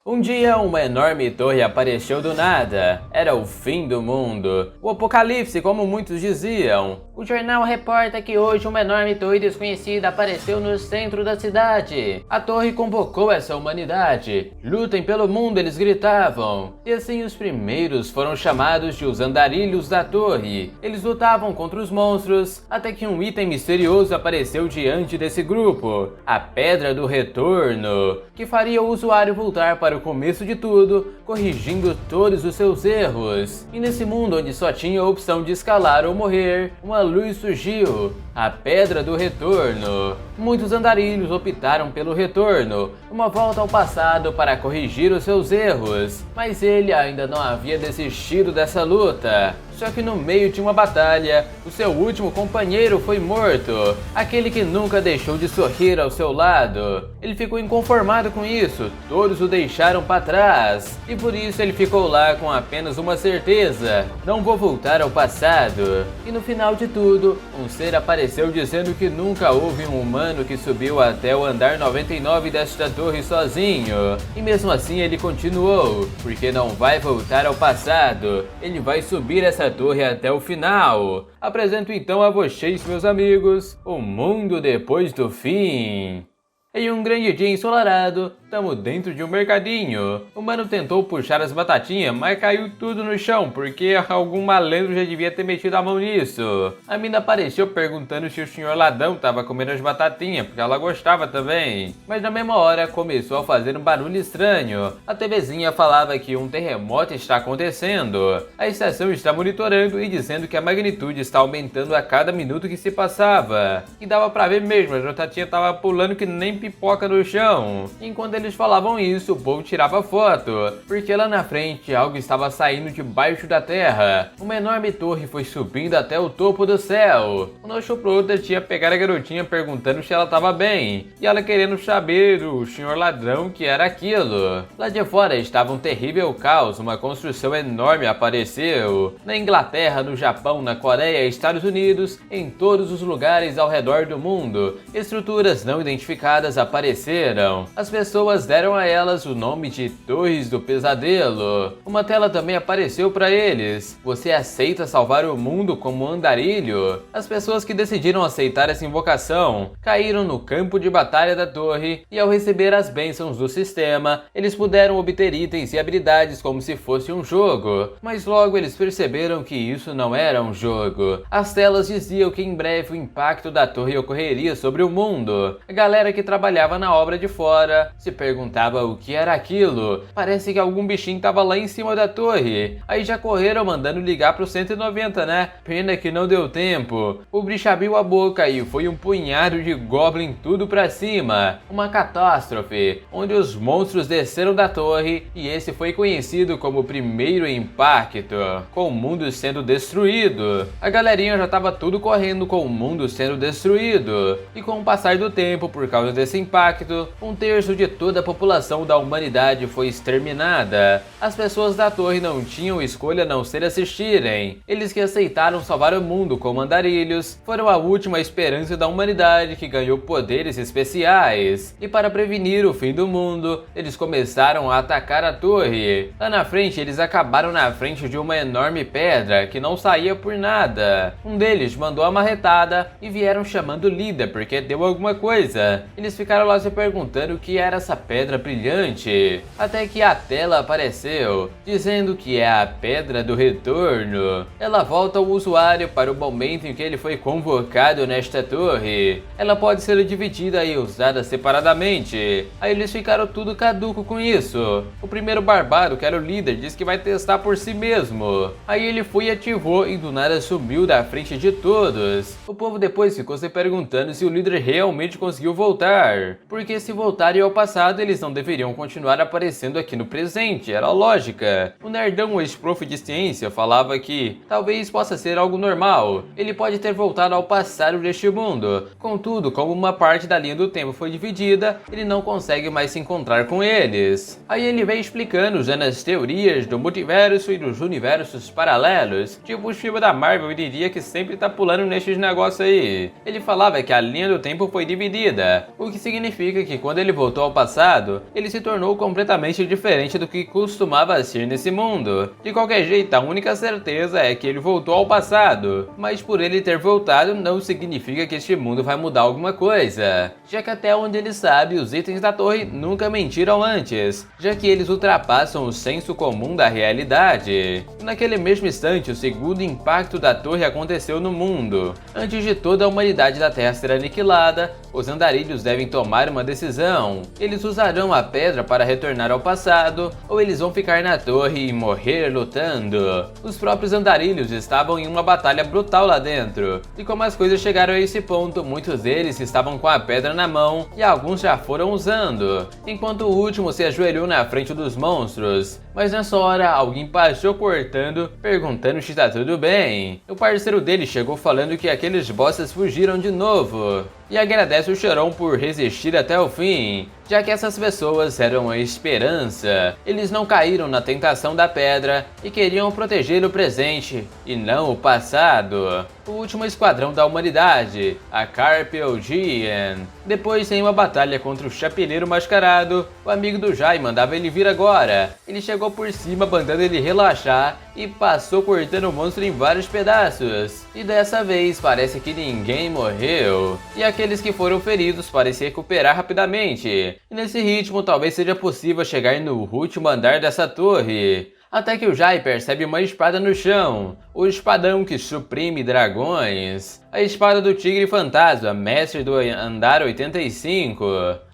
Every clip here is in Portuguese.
Um dia, uma enorme torre apareceu do nada. Era o fim do mundo. O apocalipse, como muitos diziam. O jornal reporta que hoje uma enorme torre desconhecida apareceu no centro da cidade. A torre convocou essa humanidade. Lutem pelo mundo, eles gritavam. E assim os primeiros foram chamados de os andarilhos da torre. Eles lutavam contra os monstros, até que um item misterioso apareceu diante desse grupo. A Pedra do Retorno, que faria o usuário voltar para o começo de tudo, corrigindo todos os seus erros. E nesse mundo onde só tinha a opção de escalar ou morrer, uma luz surgiu, a Pedra do Retorno. Muitos andarilhos optaram pelo retorno, uma volta ao passado para corrigir os seus erros, mas ele ainda não havia desistido dessa luta. Só que no meio de uma batalha, o seu último companheiro foi morto, aquele que nunca deixou de sorrir ao seu lado. Ele ficou inconformado com isso, todos o deixaram para trás, e por isso ele ficou lá com apenas uma certeza: não vou voltar ao passado. E no final de tudo, um ser apareceu dizendo que nunca houve um humano que subiu até o andar 99 desta torre sozinho. E mesmo assim ele continuou, porque não vai voltar ao passado, ele vai subir essa torre até o final. Apresento então a vocês, meus amigos, o mundo depois do fim. Em um grande dia ensolarado, estamos dentro de um mercadinho. O mano tentou puxar as batatinhas, mas caiu tudo no chão, porque algum malandro já devia ter metido a mão nisso. A mina apareceu perguntando se o senhor ladrão tava comendo as batatinhas, porque ela gostava também. Mas na mesma hora começou a fazer um barulho estranho. A TVzinha falava que um terremoto está acontecendo. A estação está monitorando e dizendo que a magnitude está aumentando a cada minuto que se passava. E dava pra ver mesmo, a batatinha tava pulando que nem pipoca no chão. Enquanto eles falavam isso, o povo tirava foto, porque lá na frente algo estava saindo debaixo da terra. Uma enorme torre foi subindo até o topo do céu. O nosso prota tinha pegado a garotinha perguntando se ela estava bem, e ela querendo saber do senhor ladrão que era aquilo. Lá de fora estava um terrível caos, uma construção enorme apareceu. Na Inglaterra, no Japão, na Coreia, Estados Unidos, em todos os lugares ao redor do mundo, estruturas não identificadas apareceram. As pessoas deram a elas o nome de Torres do Pesadelo. Uma tela também apareceu para eles. Você aceita salvar o mundo como andarilho? As pessoas que decidiram aceitar essa invocação caíram no campo de batalha da torre e ao receber as bênçãos do sistema, eles puderam obter itens e habilidades como se fosse um jogo. Mas logo eles perceberam que isso não era um jogo. As telas diziam que em breve o impacto da torre ocorreria sobre o mundo. A galera que trabalhava na obra de fora se perguntava o que era aquilo. Parece que algum bichinho tava lá em cima da torre. Aí já correram mandando ligar pro 190, né? Pena que não deu tempo. O bicho abriu a boca e foi um punhado de goblin tudo pra cima. Uma catástrofe, onde os monstros desceram da torre e esse foi conhecido como o primeiro impacto, com o mundo sendo destruído. A galerinha já tava tudo correndo com o mundo sendo destruído. E com o passar do tempo, por causa desse impacto, um terço de toda a população da humanidade foi exterminada. As pessoas da torre não tinham escolha a não ser assistirem. Eles que aceitaram salvar o mundo como andarilhos foram a última esperança da humanidade que ganhou poderes especiais. E para prevenir o fim do mundo, eles começaram a atacar a torre. Lá na frente, eles acabaram na frente de uma enorme pedra que não saía por nada. Um deles mandou a marretada e vieram chamando o líder porque deu alguma coisa. Eles ficaram lá se perguntando o que era essa pedra brilhante, até que a tela apareceu, dizendo que é a Pedra do Retorno. Ela volta o usuário para o momento em que ele foi convocado nesta torre. Ela pode ser dividida e usada separadamente. Aí eles ficaram tudo caduco com isso. O primeiro barbado, que era o líder, disse que vai testar por si mesmo. Aí ele foi e ativou e do nada sumiu da frente de todos. O povo depois ficou se perguntando se o líder realmente conseguiu voltar, porque se voltarem ao passado, eles não deveriam continuar aparecendo aqui no presente, era a lógica. O nerdão, o ex-prof de ciência, falava que talvez possa ser algo normal. Ele pode ter voltado ao passado deste mundo. Contudo, como uma parte da linha do tempo foi dividida, ele não consegue mais se encontrar com eles. Aí ele vem explicando, usando as teorias do multiverso e dos universos paralelos, tipo o filme da Marvel diria que sempre tá pulando nesses negócios aí. Ele falava que a linha do tempo foi dividida, o que significa que quando ele voltou ao passado, passado, ele se tornou completamente diferente do que costumava ser nesse mundo. De qualquer jeito, a única certeza é que ele voltou ao passado, mas por ele ter voltado não significa que este mundo vai mudar alguma coisa, já que até onde ele sabe, os itens da torre nunca mentiram antes, já que eles ultrapassam o senso comum da realidade. Naquele mesmo instante, o segundo impacto da torre aconteceu no mundo. Antes de toda a humanidade da Terra ser aniquilada, os andarilhos devem tomar uma decisão. Eles usarão a pedra para retornar ao passado, ou eles vão ficar na torre e morrer lutando. Os próprios andarilhos estavam em uma batalha brutal lá dentro, e como as coisas chegaram a esse ponto, muitos deles estavam com a pedra na mão e alguns já foram usando, enquanto o último se ajoelhou na frente dos monstros. Mas nessa hora, alguém passou cortando, perguntando se está tudo bem. O parceiro dele chegou falando que aqueles bosses fugiram de novo, e agradece o Chorão por resistir até o fim, já que essas pessoas eram a esperança. Eles não caíram na tentação da pedra e queriam proteger o presente e não o passado. O último esquadrão da humanidade, a Carpelgian. Depois, em uma batalha contra o Chapeleiro Mascarado, o amigo do Jai mandava ele vir agora. Ele chegou por cima, mandando ele relaxar e passou cortando o monstro em vários pedaços. E dessa vez parece que ninguém morreu, e aqueles que foram feridos parecem recuperar rapidamente. E nesse ritmo talvez seja possível chegar no último andar dessa torre. Até que o Jai percebe uma espada no chão, o espadão que suprime dragões. A espada do Tigre Fantasma, mestre do andar 85.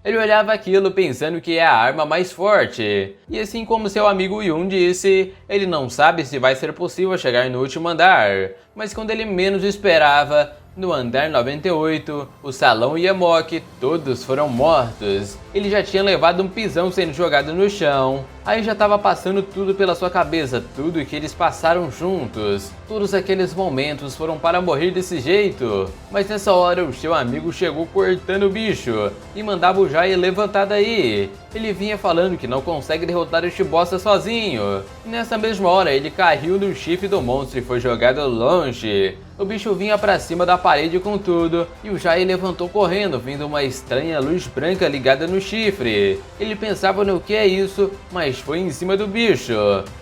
Ele olhava aquilo pensando que é a arma mais forte. E assim como seu amigo Yun disse, ele não sabe se vai ser possível chegar no último andar. Mas quando ele menos esperava, no andar 98, o Salão e Yamok, todos foram mortos. Ele já tinha levado um pisão sendo jogado no chão. Aí já estava passando tudo pela sua cabeça, tudo que eles passaram juntos. Todos aqueles momentos foram para morrer desse jeito. Mas nessa hora o seu amigo chegou cortando o bicho e mandava o Jai levantar daí. Ele vinha falando que não consegue derrotar este bosta sozinho. E nessa mesma hora ele caiu no chifre do monstro e foi jogado longe. O bicho vinha pra cima da parede com tudo, e o Jai levantou correndo, vendo uma estranha luz branca ligada no chifre. Ele pensava no que é isso, mas foi em cima do bicho.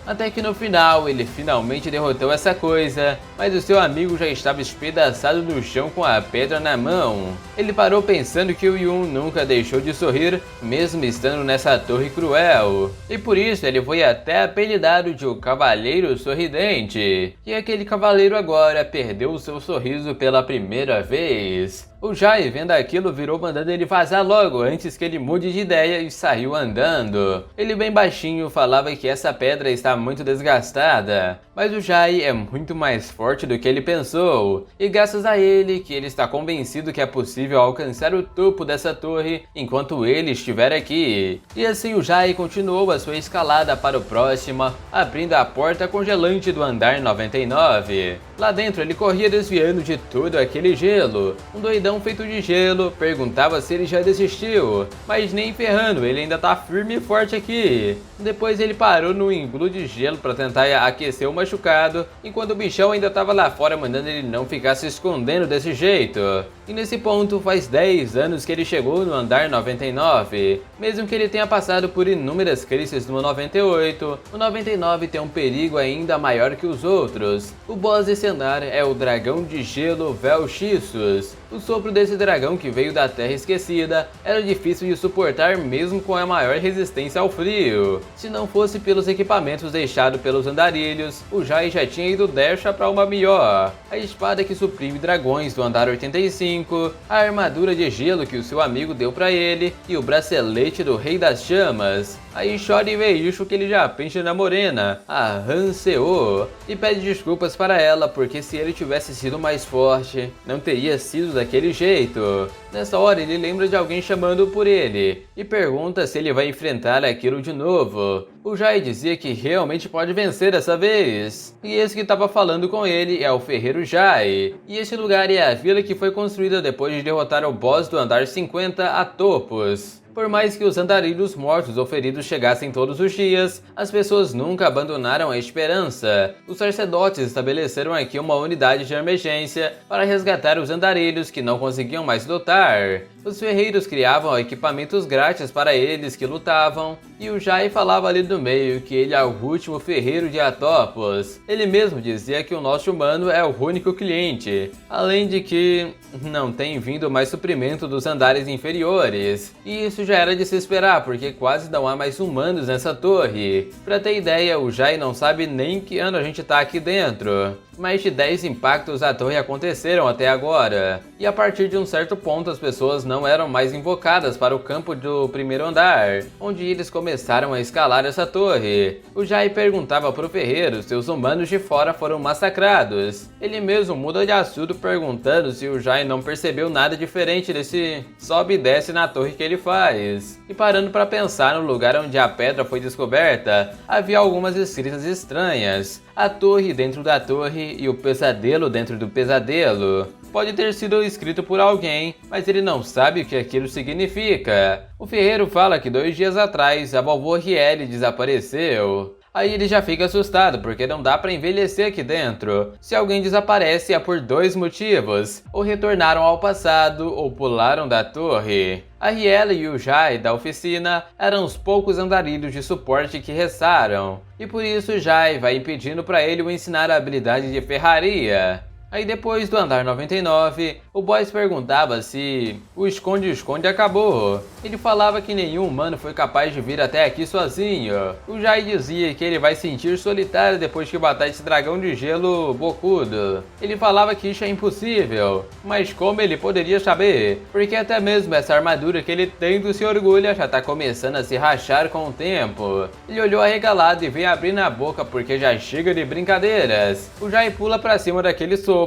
Até que no final, ele finalmente derrotou essa coisa, mas o seu amigo já estava espedaçado no chão com a pedra na mão. Ele parou pensando que o Yun nunca deixou de sorrir, mesmo estando nessa torre cruel. E por isso ele foi até apelidado de o Cavaleiro Sorridente. E aquele cavaleiro agora perdeu o seu sorriso pela primeira vez. O Jai, vendo aquilo, virou mandando ele vazar logo antes que ele mude de ideia e saiu andando. Ele bem baixinho falava que essa pedra está muito desgastada, mas o Jai é muito mais forte do que ele pensou, e graças a ele que ele está convencido que é possível alcançar o topo dessa torre enquanto ele estiver aqui. E assim o Jai continuou a sua escalada para o próximo, abrindo a porta congelante do andar 99. Lá dentro ele corria desviando de todo aquele gelo. Um doidão feito de gelo perguntava se ele já desistiu, mas nem ferrando, ele ainda tá firme e forte aqui. Depois ele parou no iglu de gelo para tentar aquecer o machucado, enquanto o bichão ainda tava lá fora mandando ele não ficar se escondendo desse jeito. E nesse ponto faz 10 anos que ele chegou no andar 99. Mesmo que ele tenha passado por inúmeras crises no 98, o 99 tem um perigo ainda maior que os outros. O boss desse andar é o dragão de gelo Vel'Xissus. O sopro desse dragão que veio da Terra Esquecida era difícil de suportar mesmo com a maior resistência ao frio. Se não fosse pelos equipamentos deixados pelos andarilhos, o Jai já tinha ido deixar para uma melhor. A espada que suprime dragões do andar 85, a armadura de gelo que o seu amigo deu para ele e o bracelete do Rei das Chamas. Aí chora e veio que ele já pensa na morena, a Hanseo, e pede desculpas para ela porque se ele tivesse sido mais forte, não teria sido daquele jeito. Nessa hora ele lembra de alguém chamando por ele e pergunta se ele vai enfrentar aquilo de novo. O Jai dizia que realmente pode vencer dessa vez. E esse que estava falando com ele é o Ferreiro Jai. E esse lugar é a vila que foi construída depois de derrotar o boss do andar 50 a Topos. Por mais que os andarilhos mortos ou feridos chegassem todos os dias, as pessoas nunca abandonaram a esperança. Os sacerdotes estabeleceram aqui uma unidade de emergência para resgatar os andarilhos que não conseguiam mais lutar. Os ferreiros criavam equipamentos grátis para eles que lutavam, e o Jai falava ali no meio que ele é o último ferreiro de Atopos. Ele mesmo dizia que o nosso humano é o único cliente, além de que não tem vindo mais suprimento dos andares inferiores. E isso já era de se esperar, porque quase não há mais humanos nessa torre. Pra ter ideia, o Jai não sabe nem que ano a gente tá aqui dentro. Mais de 10 impactos à torre aconteceram até agora, e a partir de um certo ponto as pessoas não eram mais invocadas para o campo do primeiro andar, onde eles começaram a escalar essa torre. O Jai perguntava pro ferreiro se os humanos de fora foram massacrados. Ele mesmo muda de assunto perguntando se o Jai não percebeu nada diferente desse sobe e desce na torre que ele faz. E parando para pensar no lugar onde a pedra foi descoberta, havia algumas escritas estranhas. A torre dentro da torre e o pesadelo dentro do pesadelo. Pode ter sido escrito por alguém, mas ele não sabe o que aquilo significa. O ferreiro fala que 2 dias atrás a vovó Rielle desapareceu. Aí ele já fica assustado, porque não dá pra envelhecer aqui dentro. Se alguém desaparece é por 2 motivos: ou retornaram ao passado, ou pularam da torre. A Rielle e o Jai da oficina eram os poucos andarilhos de suporte que restaram, e por isso o Jai vai impedindo pra ele o ensinar a habilidade de ferraria. Aí depois do andar 99, o Boyce perguntava se o esconde-esconde acabou. Ele falava que nenhum humano foi capaz de vir até aqui sozinho. O Jai dizia que ele vai sentir solitário depois que matar esse dragão de gelo bocudo. Ele falava que isso é impossível, mas como ele poderia saber? Porque até mesmo essa armadura que ele tanto se orgulha já tá começando a se rachar com o tempo. Ele olhou arregalado e veio abrindo a boca porque já chega de brincadeiras. O Jai pula pra cima daquele sopro,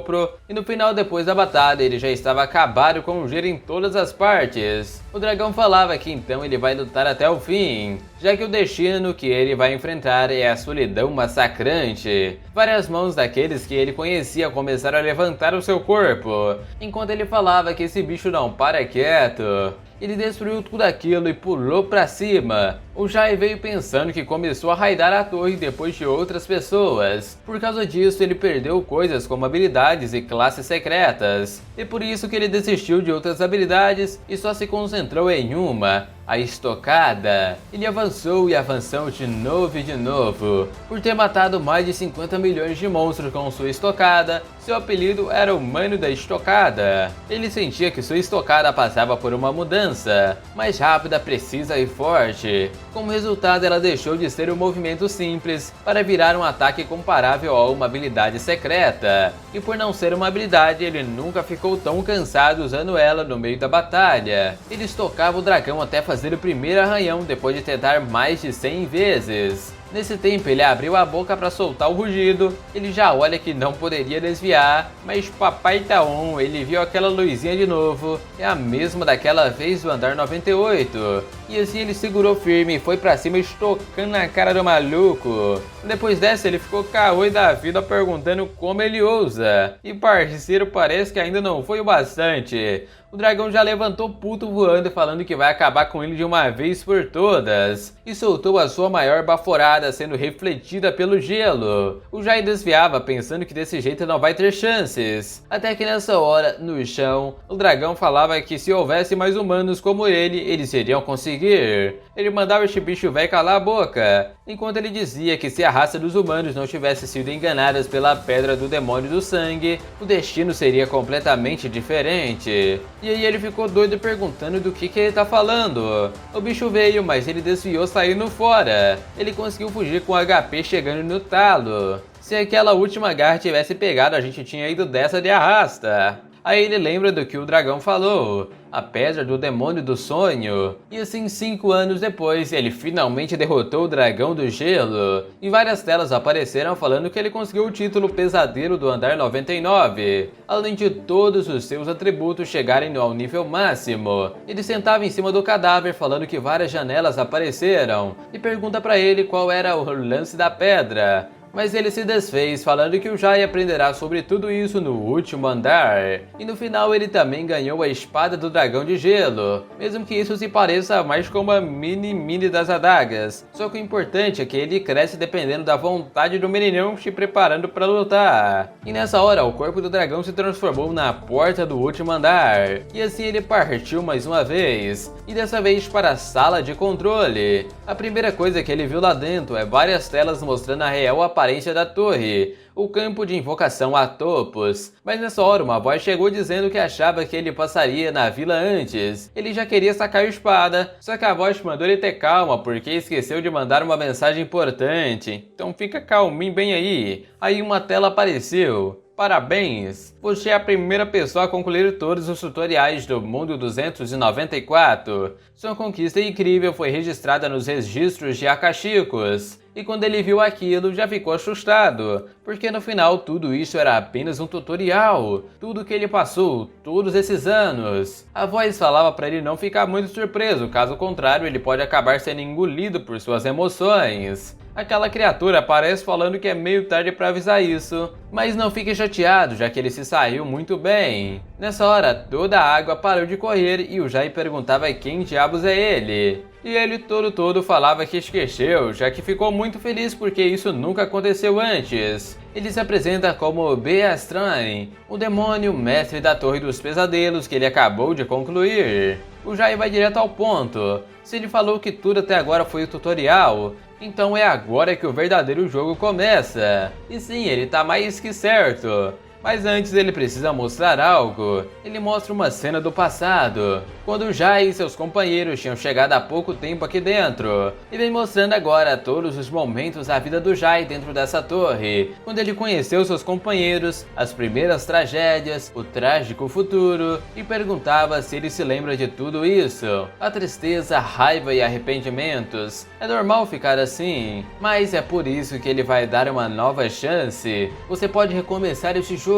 e no final, depois da batalha, ele já estava acabado com o gelo em todas as partes. O dragão falava que então ele vai lutar até o fim, já que o destino que ele vai enfrentar é a solidão massacrante. Várias mãos daqueles que ele conhecia começaram a levantar o seu corpo, enquanto ele falava que esse bicho não para quieto. Ele destruiu tudo aquilo e pulou pra cima. O Jai veio pensando que começou a raidar a torre depois de outras pessoas. Por causa disso, ele perdeu coisas como habilidades e classes secretas. E por isso que ele desistiu de outras habilidades e só se concentrou em uma: a estocada. Ele avançou e avançou de novo e de novo. Por ter matado mais de 50 milhões de monstros com sua estocada, seu apelido era o Mano da Estocada. Ele sentia que sua estocada passava por uma mudança, mais rápida, precisa e forte. Como resultado, ela deixou de ser um movimento simples para virar um ataque comparável a uma habilidade secreta. E por não ser uma habilidade, ele nunca ficou tão cansado usando ela no meio da batalha. Ele estocava o dragão até fazer o primeiro arranhão depois de tentar mais de 100 vezes. Nesse tempo ele abriu a boca para soltar o rugido, ele já olha que não poderia desviar, mas papai tá on, ele viu aquela luzinha de novo, é a mesma daquela vez do andar 98. E assim ele segurou firme e foi pra cima estocando na cara do maluco. Depois dessa ele ficou caô da vida perguntando como ele ousa. E parceiro, parece que ainda não foi o bastante. O dragão já levantou puto voando, falando que vai acabar com ele de uma vez por todas. E soltou a sua maior baforada, sendo refletida pelo gelo. O Jai desviava, pensando que desse jeito não vai ter chances. Até que nessa hora, no chão, o dragão falava que se houvesse mais humanos como ele, eles iriam conseguir. Ele mandava este bicho velho calar a boca, enquanto ele dizia que se a raça dos humanos não tivesse sido enganadas pela pedra do demônio do sangue, o destino seria completamente diferente. E aí ele ficou doido perguntando do que ele tá falando. O bicho veio, mas ele desviou saindo fora. Ele conseguiu fugir com o HP chegando no talo. Se aquela última garra tivesse pegado, a gente tinha ido dessa de arrasta. Aí ele lembra do que o dragão falou, a pedra do demônio do sonho. E assim, 5 anos depois, ele finalmente derrotou o dragão do gelo. E várias telas apareceram falando que ele conseguiu o título Pesadelo do andar 99. Além de todos os seus atributos chegarem ao nível máximo. Ele sentava em cima do cadáver falando que várias janelas apareceram. E pergunta pra ele qual era o lance da pedra. mas ele se desfez falando que o Jai aprenderá sobre tudo isso no último andar. E no final ele também ganhou a espada do dragão de gelo, mesmo que isso se pareça mais com uma mini das adagas. Só que o importante é que ele cresce dependendo da vontade do meninão se preparando para lutar. E nessa hora o corpo do dragão se transformou na porta do último andar, e assim ele partiu mais uma vez, e dessa vez para a sala de controle. A primeira coisa que ele viu lá dentro é várias telas mostrando a real aparência da torre, o campo de invocação a topos. Mas nessa hora uma voz chegou dizendo que achava que ele passaria na vila antes. Ele já queria sacar a espada, só que a voz mandou ele ter calma porque esqueceu de mandar uma mensagem importante. Então fica calminho bem aí. Aí uma tela apareceu. Parabéns! Você é a primeira pessoa a concluir todos os tutoriais do Mundo 294. Sua conquista incrível foi registrada nos registros de Akashicos. E quando ele viu aquilo, já ficou assustado, porque no final tudo isso era apenas um tutorial. Tudo que ele passou, todos esses anos. A voz falava para ele não ficar muito surpreso, caso contrário ele pode acabar sendo engolido por suas emoções. Aquela criatura aparece falando que é meio tarde para avisar isso, mas não fique chateado, já que ele se saiu muito bem. Nessa hora, toda a água parou de correr e o Jai perguntava quem diabos é ele. E ele todo falava que esqueceu, já que ficou muito feliz porque isso nunca aconteceu antes. Ele se apresenta como Beastran, o demônio mestre da Torre dos Pesadelos que ele acabou de concluir. O Jai vai direto ao ponto. Se ele falou que tudo até agora foi o tutorial, então é agora que o verdadeiro jogo começa. E sim, ele tá mais que certo. Mas antes ele precisa mostrar algo. Ele mostra uma cena do passado, quando Jai e seus companheiros tinham chegado há pouco tempo aqui dentro. E vem mostrando agora todos os momentos da vida do Jai dentro dessa torre, quando ele conheceu seus companheiros, as primeiras tragédias, o trágico futuro, e perguntava se ele se lembra de tudo isso. A tristeza, a raiva e arrependimentos. É normal ficar assim, mas é por isso que ele vai dar uma nova chance. Você pode recomeçar este jogo.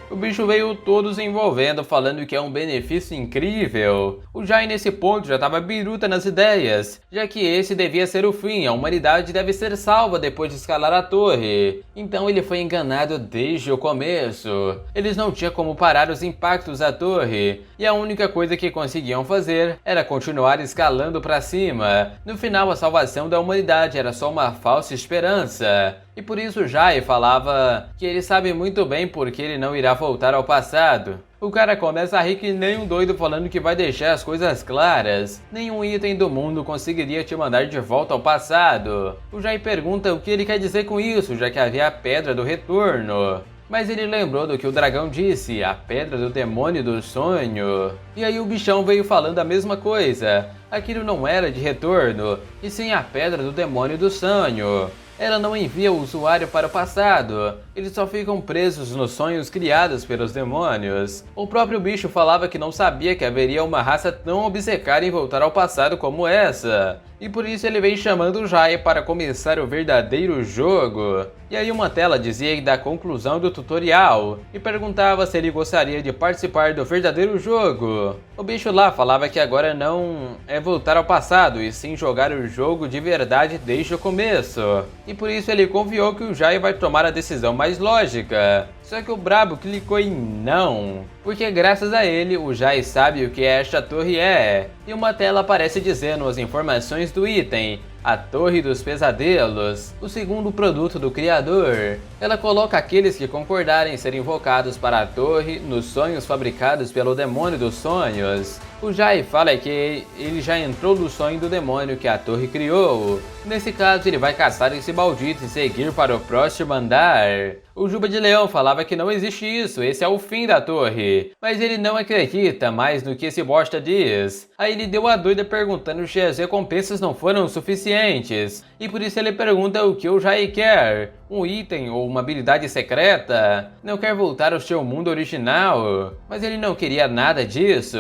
O bicho veio todos envolvendo, falando que é um benefício incrível. O Jai nesse ponto já estava biruta nas ideias, já que esse devia ser o fim, a humanidade deve ser salva depois de escalar a torre. Então ele foi enganado desde o começo. Eles não tinham como parar os impactos da torre, e a única coisa que conseguiam fazer era continuar escalando para cima. No final, a salvação da humanidade era só uma falsa esperança. E por isso Jai falava que ele sabe muito bem porque ele não irá voltar ao passado. O cara começa a rir que nem um doido falando que vai deixar as coisas claras. Nenhum item do mundo conseguiria te mandar de volta ao passado. O Jai pergunta o que ele quer dizer com isso, já que havia a Pedra do Retorno. Mas ele lembrou do que o dragão disse, a Pedra do Demônio do Sonho. E aí o bichão veio falando a mesma coisa. Aquilo não era de retorno, e sim a Pedra do Demônio do Sonho. Ela não envia o usuário para o passado, eles só ficam presos nos sonhos criados pelos demônios. O próprio bicho falava que não sabia que haveria uma raça tão obcecada em voltar ao passado como essa. E por isso ele vem chamando o Jai para começar o verdadeiro jogo. E aí uma tela dizia da conclusão do tutorial, e perguntava se ele gostaria de participar do verdadeiro jogo. O bicho lá falava que agora não é voltar ao passado, e sim jogar o jogo de verdade desde o começo. E por isso ele confiou que o Jai vai tomar a decisão mais lógica. Só que o brabo clicou em não, porque graças a ele o Jai sabe o que esta torre é. E uma tela aparece dizendo as informações do item, a Torre dos Pesadelos, o segundo produto do criador. Ela coloca aqueles que concordarem em ser invocados para a torre nos sonhos fabricados pelo demônio dos sonhos. O Jai fala que ele já entrou no sonho do demônio que a torre criou. Nesse caso ele vai caçar esse maldito e seguir para o próximo andar. O Juba de Leão falava que não existe isso, esse é o fim da torre. Mas ele não acredita mais no que esse bosta diz. Aí ele deu a doida perguntando se as recompensas não foram suficientes. E por isso ele pergunta o que o Jai quer. Um item ou uma habilidade secreta? Não quer voltar ao seu mundo original? Mas ele não queria nada disso.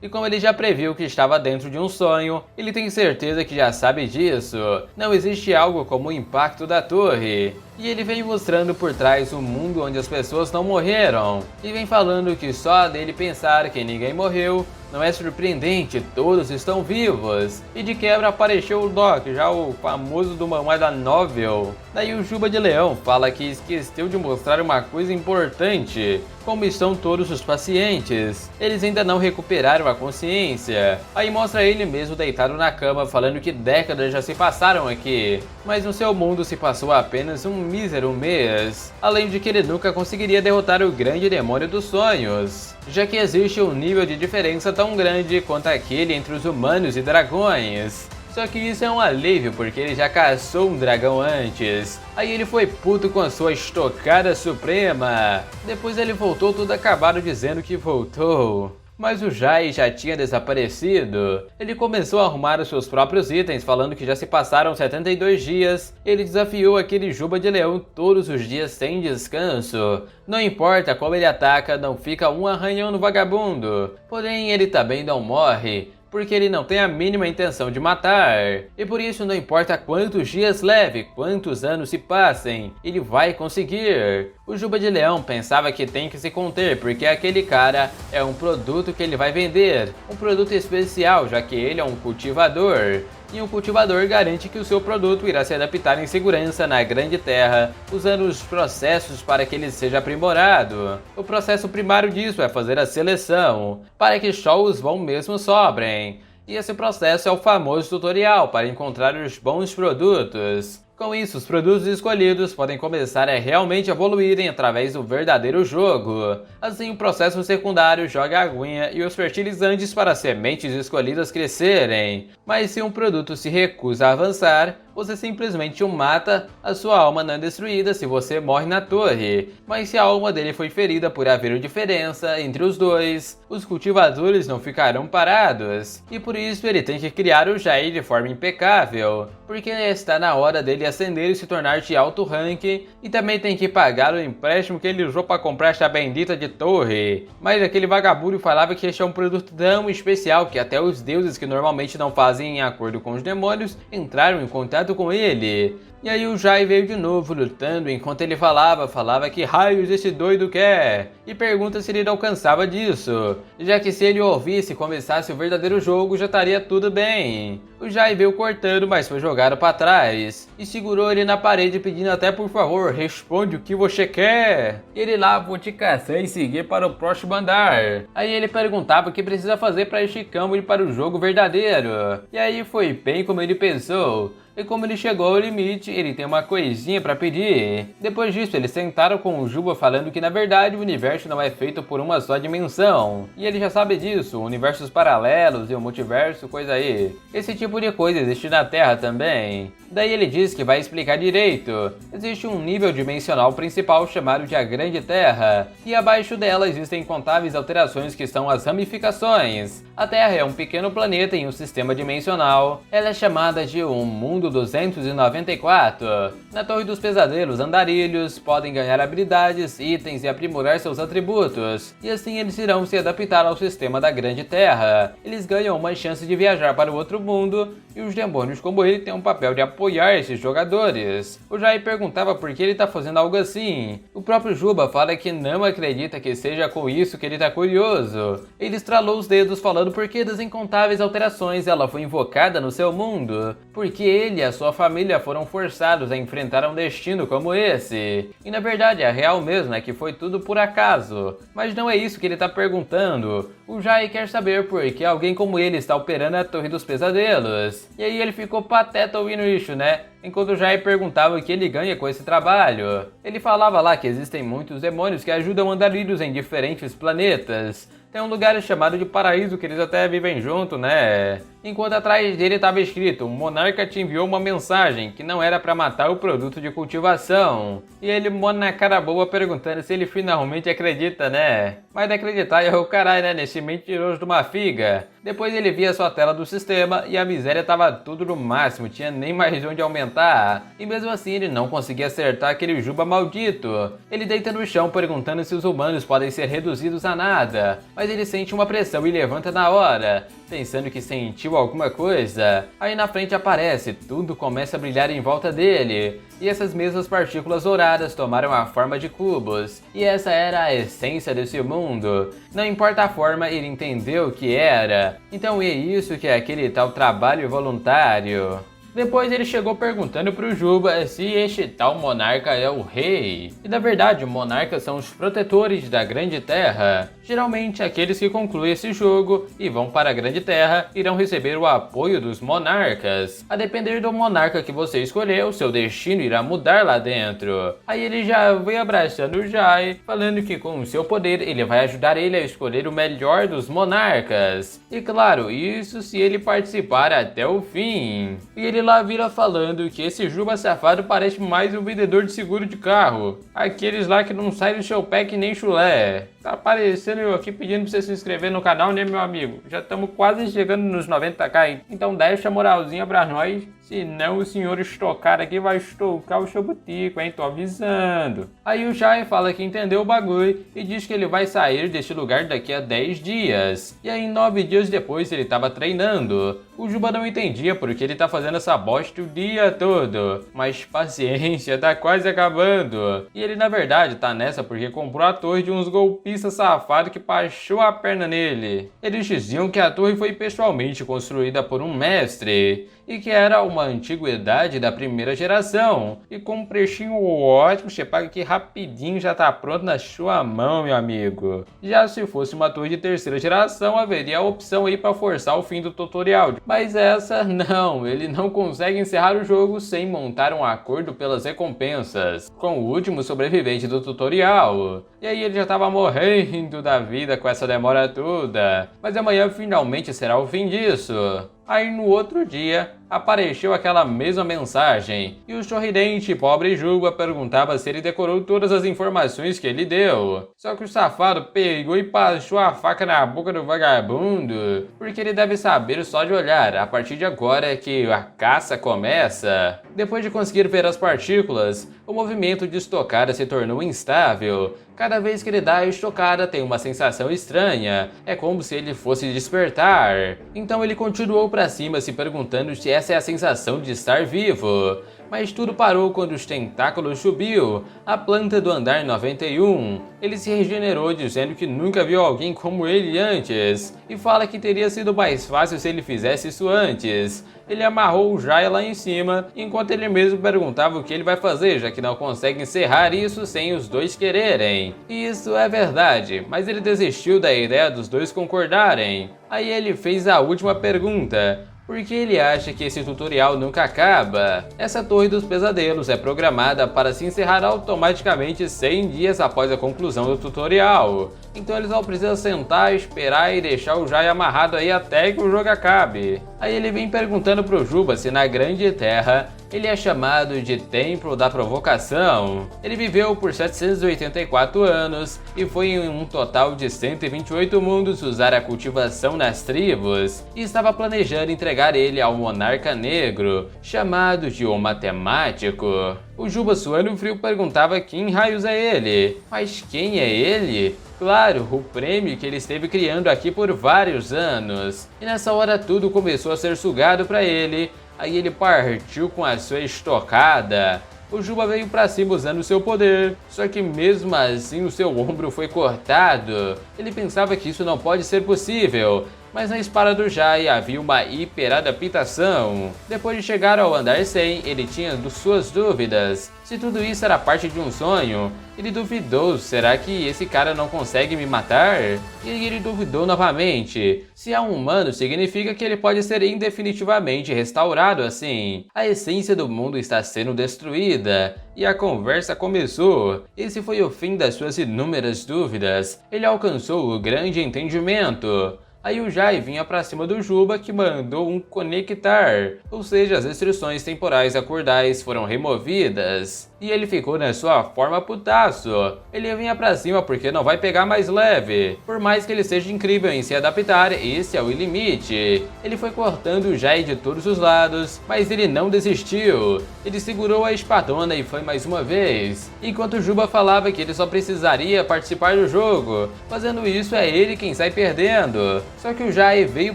E como ele já previu que estava dentro de um sonho, ele tem certeza que já sabe disso. Não existe algo como o impacto da torre. E ele vem mostrando por trás um mundo onde as pessoas não morreram, e vem falando que só dele pensar que ninguém morreu não é surpreendente, todos estão vivos. E de quebra apareceu o Doc, já o famoso do Mamãe da Novel. Daí o Juba de Leão fala que esqueceu de mostrar uma coisa importante: como estão todos os pacientes. Eles ainda não recuperaram a consciência. Aí mostra ele mesmo deitado na cama falando que décadas já se passaram aqui, mas no seu mundo se passou apenas um mísero mês. Além de que ele nunca conseguiria derrotar o grande demônio dos sonhos, já que existe um nível de diferença tão grande quanto aquele entre os humanos e dragões. Só que isso é um alívio porque ele já caçou um dragão antes. Aí ele foi puto com a sua estocada suprema. Depois ele voltou todo acabado dizendo que voltou. Mas o Jai já tinha desaparecido. Ele começou a arrumar os seus próprios itens, falando que já se passaram 72 dias. Ele desafiou aquele Juba de Leão todos os dias sem descanso. Não importa como ele ataca, não fica um arranhão no vagabundo. Porém, ele também não morre, porque ele não tem a mínima intenção de matar. E por isso não importa quantos dias leve, quantos anos se passem, ele vai conseguir. O Juba de Leão pensava que tem que se conter, porque aquele cara é um produto que ele vai vender. Um produto especial, já que ele é um cultivador. E um cultivador garante que o seu produto irá se adaptar em segurança na Grande Terra, usando os processos para que ele seja aprimorado. O processo primário disso é fazer a seleção, para que só os bons mesmo sobrem. E esse processo é o famoso tutorial para encontrar os bons produtos. Com isso, os produtos escolhidos podem começar a realmente evoluírem através do verdadeiro jogo. Assim, o processo secundário joga a aguinha e os fertilizantes para as sementes escolhidas crescerem. Mas se um produto se recusa a avançar, você simplesmente o mata, a sua alma não é destruída se você morre na torre. Mas se a alma dele foi ferida por haver diferença entre os dois, os cultivadores não ficarão parados. E por isso ele tem que criar o Jai de forma impecável, porque está na hora dele ascender e se tornar de alto rank, e também tem que pagar o empréstimo que ele usou para comprar esta bendita de torre. Mas aquele vagabundo falava que este é um produto tão especial que até os deuses, que normalmente não fazem em acordo com os demônios, entraram em contato com ele. E aí o Jai veio de novo lutando enquanto ele falava que raios esse doido quer, e pergunta se ele não cansava disso, já que se ele ouvisse e começasse o verdadeiro jogo já estaria tudo bem. O Jai veio cortando, mas foi jogado para trás, e segurou ele na parede pedindo até por favor, responde o que você quer. Ele lá, vou te caçar e seguir para o próximo andar. Aí ele perguntava o que precisa fazer para este campo ir para o jogo verdadeiro. E aí foi bem como ele pensou. E como ele chegou ao limite, ele tem uma coisinha pra pedir. Depois disso, eles sentaram com o Juba falando que na verdade o universo não é feito por uma só dimensão. E ele já sabe disso, universos paralelos e o multiverso, coisa aí. Esse tipo de coisa existe na Terra também. Daí ele diz que vai explicar direito. Existe um nível dimensional principal chamado de a Grande Terra, e abaixo dela existem incontáveis alterações que são as ramificações. A Terra é um pequeno planeta em um sistema dimensional. Ela é chamada de um mundo 294. Na Torre dos Pesadelos, andarilhos podem ganhar habilidades, itens e aprimorar seus atributos, e assim eles irão se adaptar ao sistema da Grande Terra. Eles ganham uma chance de viajar para o outro mundo, e os demônios como ele têm um papel de apoiar esses jogadores. O Jai perguntava por que ele tá fazendo algo assim. O próprio Juba fala que não acredita que seja com isso que ele tá curioso. Ele estralou os dedos falando por que das incontáveis alterações ela foi invocada no seu mundo, porque ele e a sua família foram forçados a enfrentar um destino como esse. E na verdade a real mesmo é que foi tudo por acaso. Mas não é isso que ele tá perguntando. O Jai quer saber por que alguém como ele está operando a Torre dos Pesadelos. E aí ele ficou pateta ouvindo isso, né? Enquanto o Jai perguntava o que ele ganha com esse trabalho. Ele falava lá que existem muitos demônios que ajudam andarilhos em diferentes planetas. Tem um lugar chamado de paraíso que eles até vivem junto, né? Enquanto atrás dele estava escrito: um monarca te enviou uma mensagem que não era para matar o produto de cultivação. E ele mona na cara boa perguntando se ele finalmente acredita, né? Mas acreditar é o caralho, né? Nesse mentiroso de uma figa. Depois ele via sua tela do sistema e a miséria tava tudo no máximo, tinha nem mais onde aumentar. E mesmo assim ele não conseguia acertar aquele Juba maldito. Ele deita no chão perguntando se os humanos podem ser reduzidos a nada. Mas ele sente uma pressão e levanta na hora, pensando que sentiu sentiu alguma coisa. Aí na frente aparece, tudo começa a brilhar em volta dele. E essas mesmas partículas douradas tomaram a forma de cubos. E essa era a essência desse mundo. Não importa a forma, ele entendeu o que era. Então é isso que é aquele tal trabalho voluntário. Depois ele chegou perguntando pro Juba se este tal monarca é o rei. E na verdade, monarcas são os protetores da Grande Terra. Geralmente, aqueles que concluem esse jogo e vão para a Grande Terra irão receber o apoio dos monarcas. A depender do monarca que você escolheu, seu destino irá mudar lá dentro. Aí ele já veio abraçando o Jai, falando que com o seu poder ele vai ajudar ele a escolher o melhor dos monarcas. E claro, isso se ele participar até o fim. E ele lá vira falando que esse Juba safado parece mais um vendedor de seguro de carro. Aqueles lá que não saem do seu pé que nem chulé. Tá aparecendo eu aqui pedindo pra você se inscrever no canal, né, meu amigo? Já estamos quase chegando nos 90k, então deixa a moralzinha pra nós. Senão o senhor estocar aqui vai estocar o seu butico, hein? Tô avisando. Aí o Jai fala que entendeu o bagulho e diz que ele vai sair deste lugar daqui a 10 dias. E aí 9 dias depois ele tava treinando. O Juba não entendia porque ele tá fazendo essa bosta o dia todo. Mas paciência, tá quase acabando. E ele na verdade tá nessa porque comprou a torre de uns golpistas safados que baixou a perna nele. Eles diziam que a torre foi pessoalmente construída por um mestre. E que era uma antiguidade da primeira geração. E com um precinho ótimo, você paga aqui rapidinho, já tá pronto na sua mão, meu amigo. Já se fosse uma torre de terceira geração, haveria a opção aí para forçar o fim do tutorial. Mas essa não, ele não consegue encerrar o jogo sem montar um acordo pelas recompensas com o último sobrevivente do tutorial. E aí ele já tava morrendo da vida com essa demora toda. Mas amanhã finalmente será o fim disso. Aí no outro dia, apareceu aquela mesma mensagem, e o sorridente pobre Juba perguntava se ele decorou todas as informações que ele deu. Só que o safado pegou e passou a faca na boca do vagabundo, porque ele deve saber só de olhar, a partir de agora é que a caça começa. Depois de conseguir ver as partículas, o movimento de estocada se tornou instável. Cada vez que ele dá a estocada tem uma sensação estranha, é como se ele fosse despertar. Então ele continuou para cima se perguntando se essa é a sensação de estar vivo. Mas tudo parou quando os tentáculos subiu, a planta do andar 91. Ele se regenerou dizendo que nunca viu alguém como ele antes, e fala que teria sido mais fácil se ele fizesse isso antes. Ele amarrou o Jai lá em cima, enquanto ele mesmo perguntava o que ele vai fazer, já que não consegue encerrar isso sem os dois quererem. E isso é verdade, mas ele desistiu da ideia dos dois concordarem. Aí ele fez a última pergunta. Porque ele acha que esse tutorial nunca acaba. Essa torre dos pesadelos é programada para se encerrar automaticamente 100 dias após a conclusão do tutorial. Então eles não precisam sentar, esperar e deixar o Jai amarrado aí até que o jogo acabe. Aí ele vem perguntando pro Juba se na Grande Terra ele é chamado de Templo da Provocação. Ele viveu por 784 anos e foi em um total de 128 mundos usar a cultivação nas tribos, e estava planejando entregar ele ao monarca negro, chamado de O Matemático. O Juba suando frio perguntava quem raios é ele. Mas quem é ele? Claro, o prêmio que ele esteve criando aqui por vários anos. E nessa hora tudo começou a ser sugado para ele. Aí ele partiu com a sua estocada. O Juba veio pra cima usando seu poder, só que mesmo assim o seu ombro foi cortado. Ele pensava que isso não pode ser possível, mas na espada do Jai havia uma hiperadaptação. Depois de chegar ao andar 100, ele tinha suas dúvidas. Se tudo isso era parte de um sonho, ele duvidou, será que esse cara não consegue me matar? E ele duvidou novamente. Se é um humano, significa que ele pode ser indefinitivamente restaurado assim. A essência do mundo está sendo destruída. E a conversa começou. Esse foi o fim das suas inúmeras dúvidas. Ele alcançou o grande entendimento. Aí o Jai vinha pra cima do Juba, que mandou um conectar, ou seja, as restrições temporais a cordais foram removidas. e ele ficou na sua forma putaço. Ele vinha pra cima porque não vai pegar mais leve. Por mais que ele seja incrível em se adaptar, esse é o limite. Ele foi cortando o Jai de todos os lados, mas ele não desistiu. Ele segurou a espadona e foi mais uma vez. Enquanto Juba falava que ele só precisaria participar do jogo. Fazendo isso é ele quem sai perdendo. Só que o Jai veio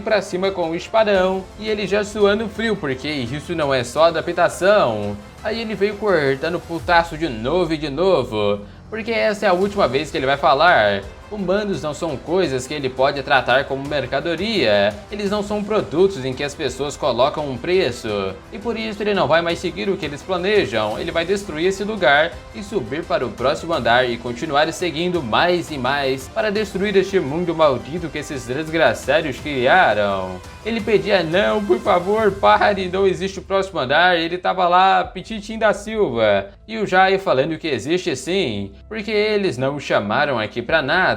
pra cima com o espadão e ele já suando frio porque isso não é só adaptação. Aí ele veio cortando putaço de novo e de novo, porque essa é a última vez que ele vai falar. Humanos não são coisas que ele pode tratar como mercadoria. Eles não são produtos em que as pessoas colocam um preço. E por isso ele não vai mais seguir o que eles planejam. Ele vai destruir esse lugar e subir para o próximo andar e continuar seguindo mais e mais para destruir este mundo maldito que esses desgraçados criaram. Ele pedia, não, por favor, pare, não existe o próximo andar. Ele tava lá, Petitim da Silva. E o Jai falando que existe sim, porque eles não o chamaram aqui pra nada.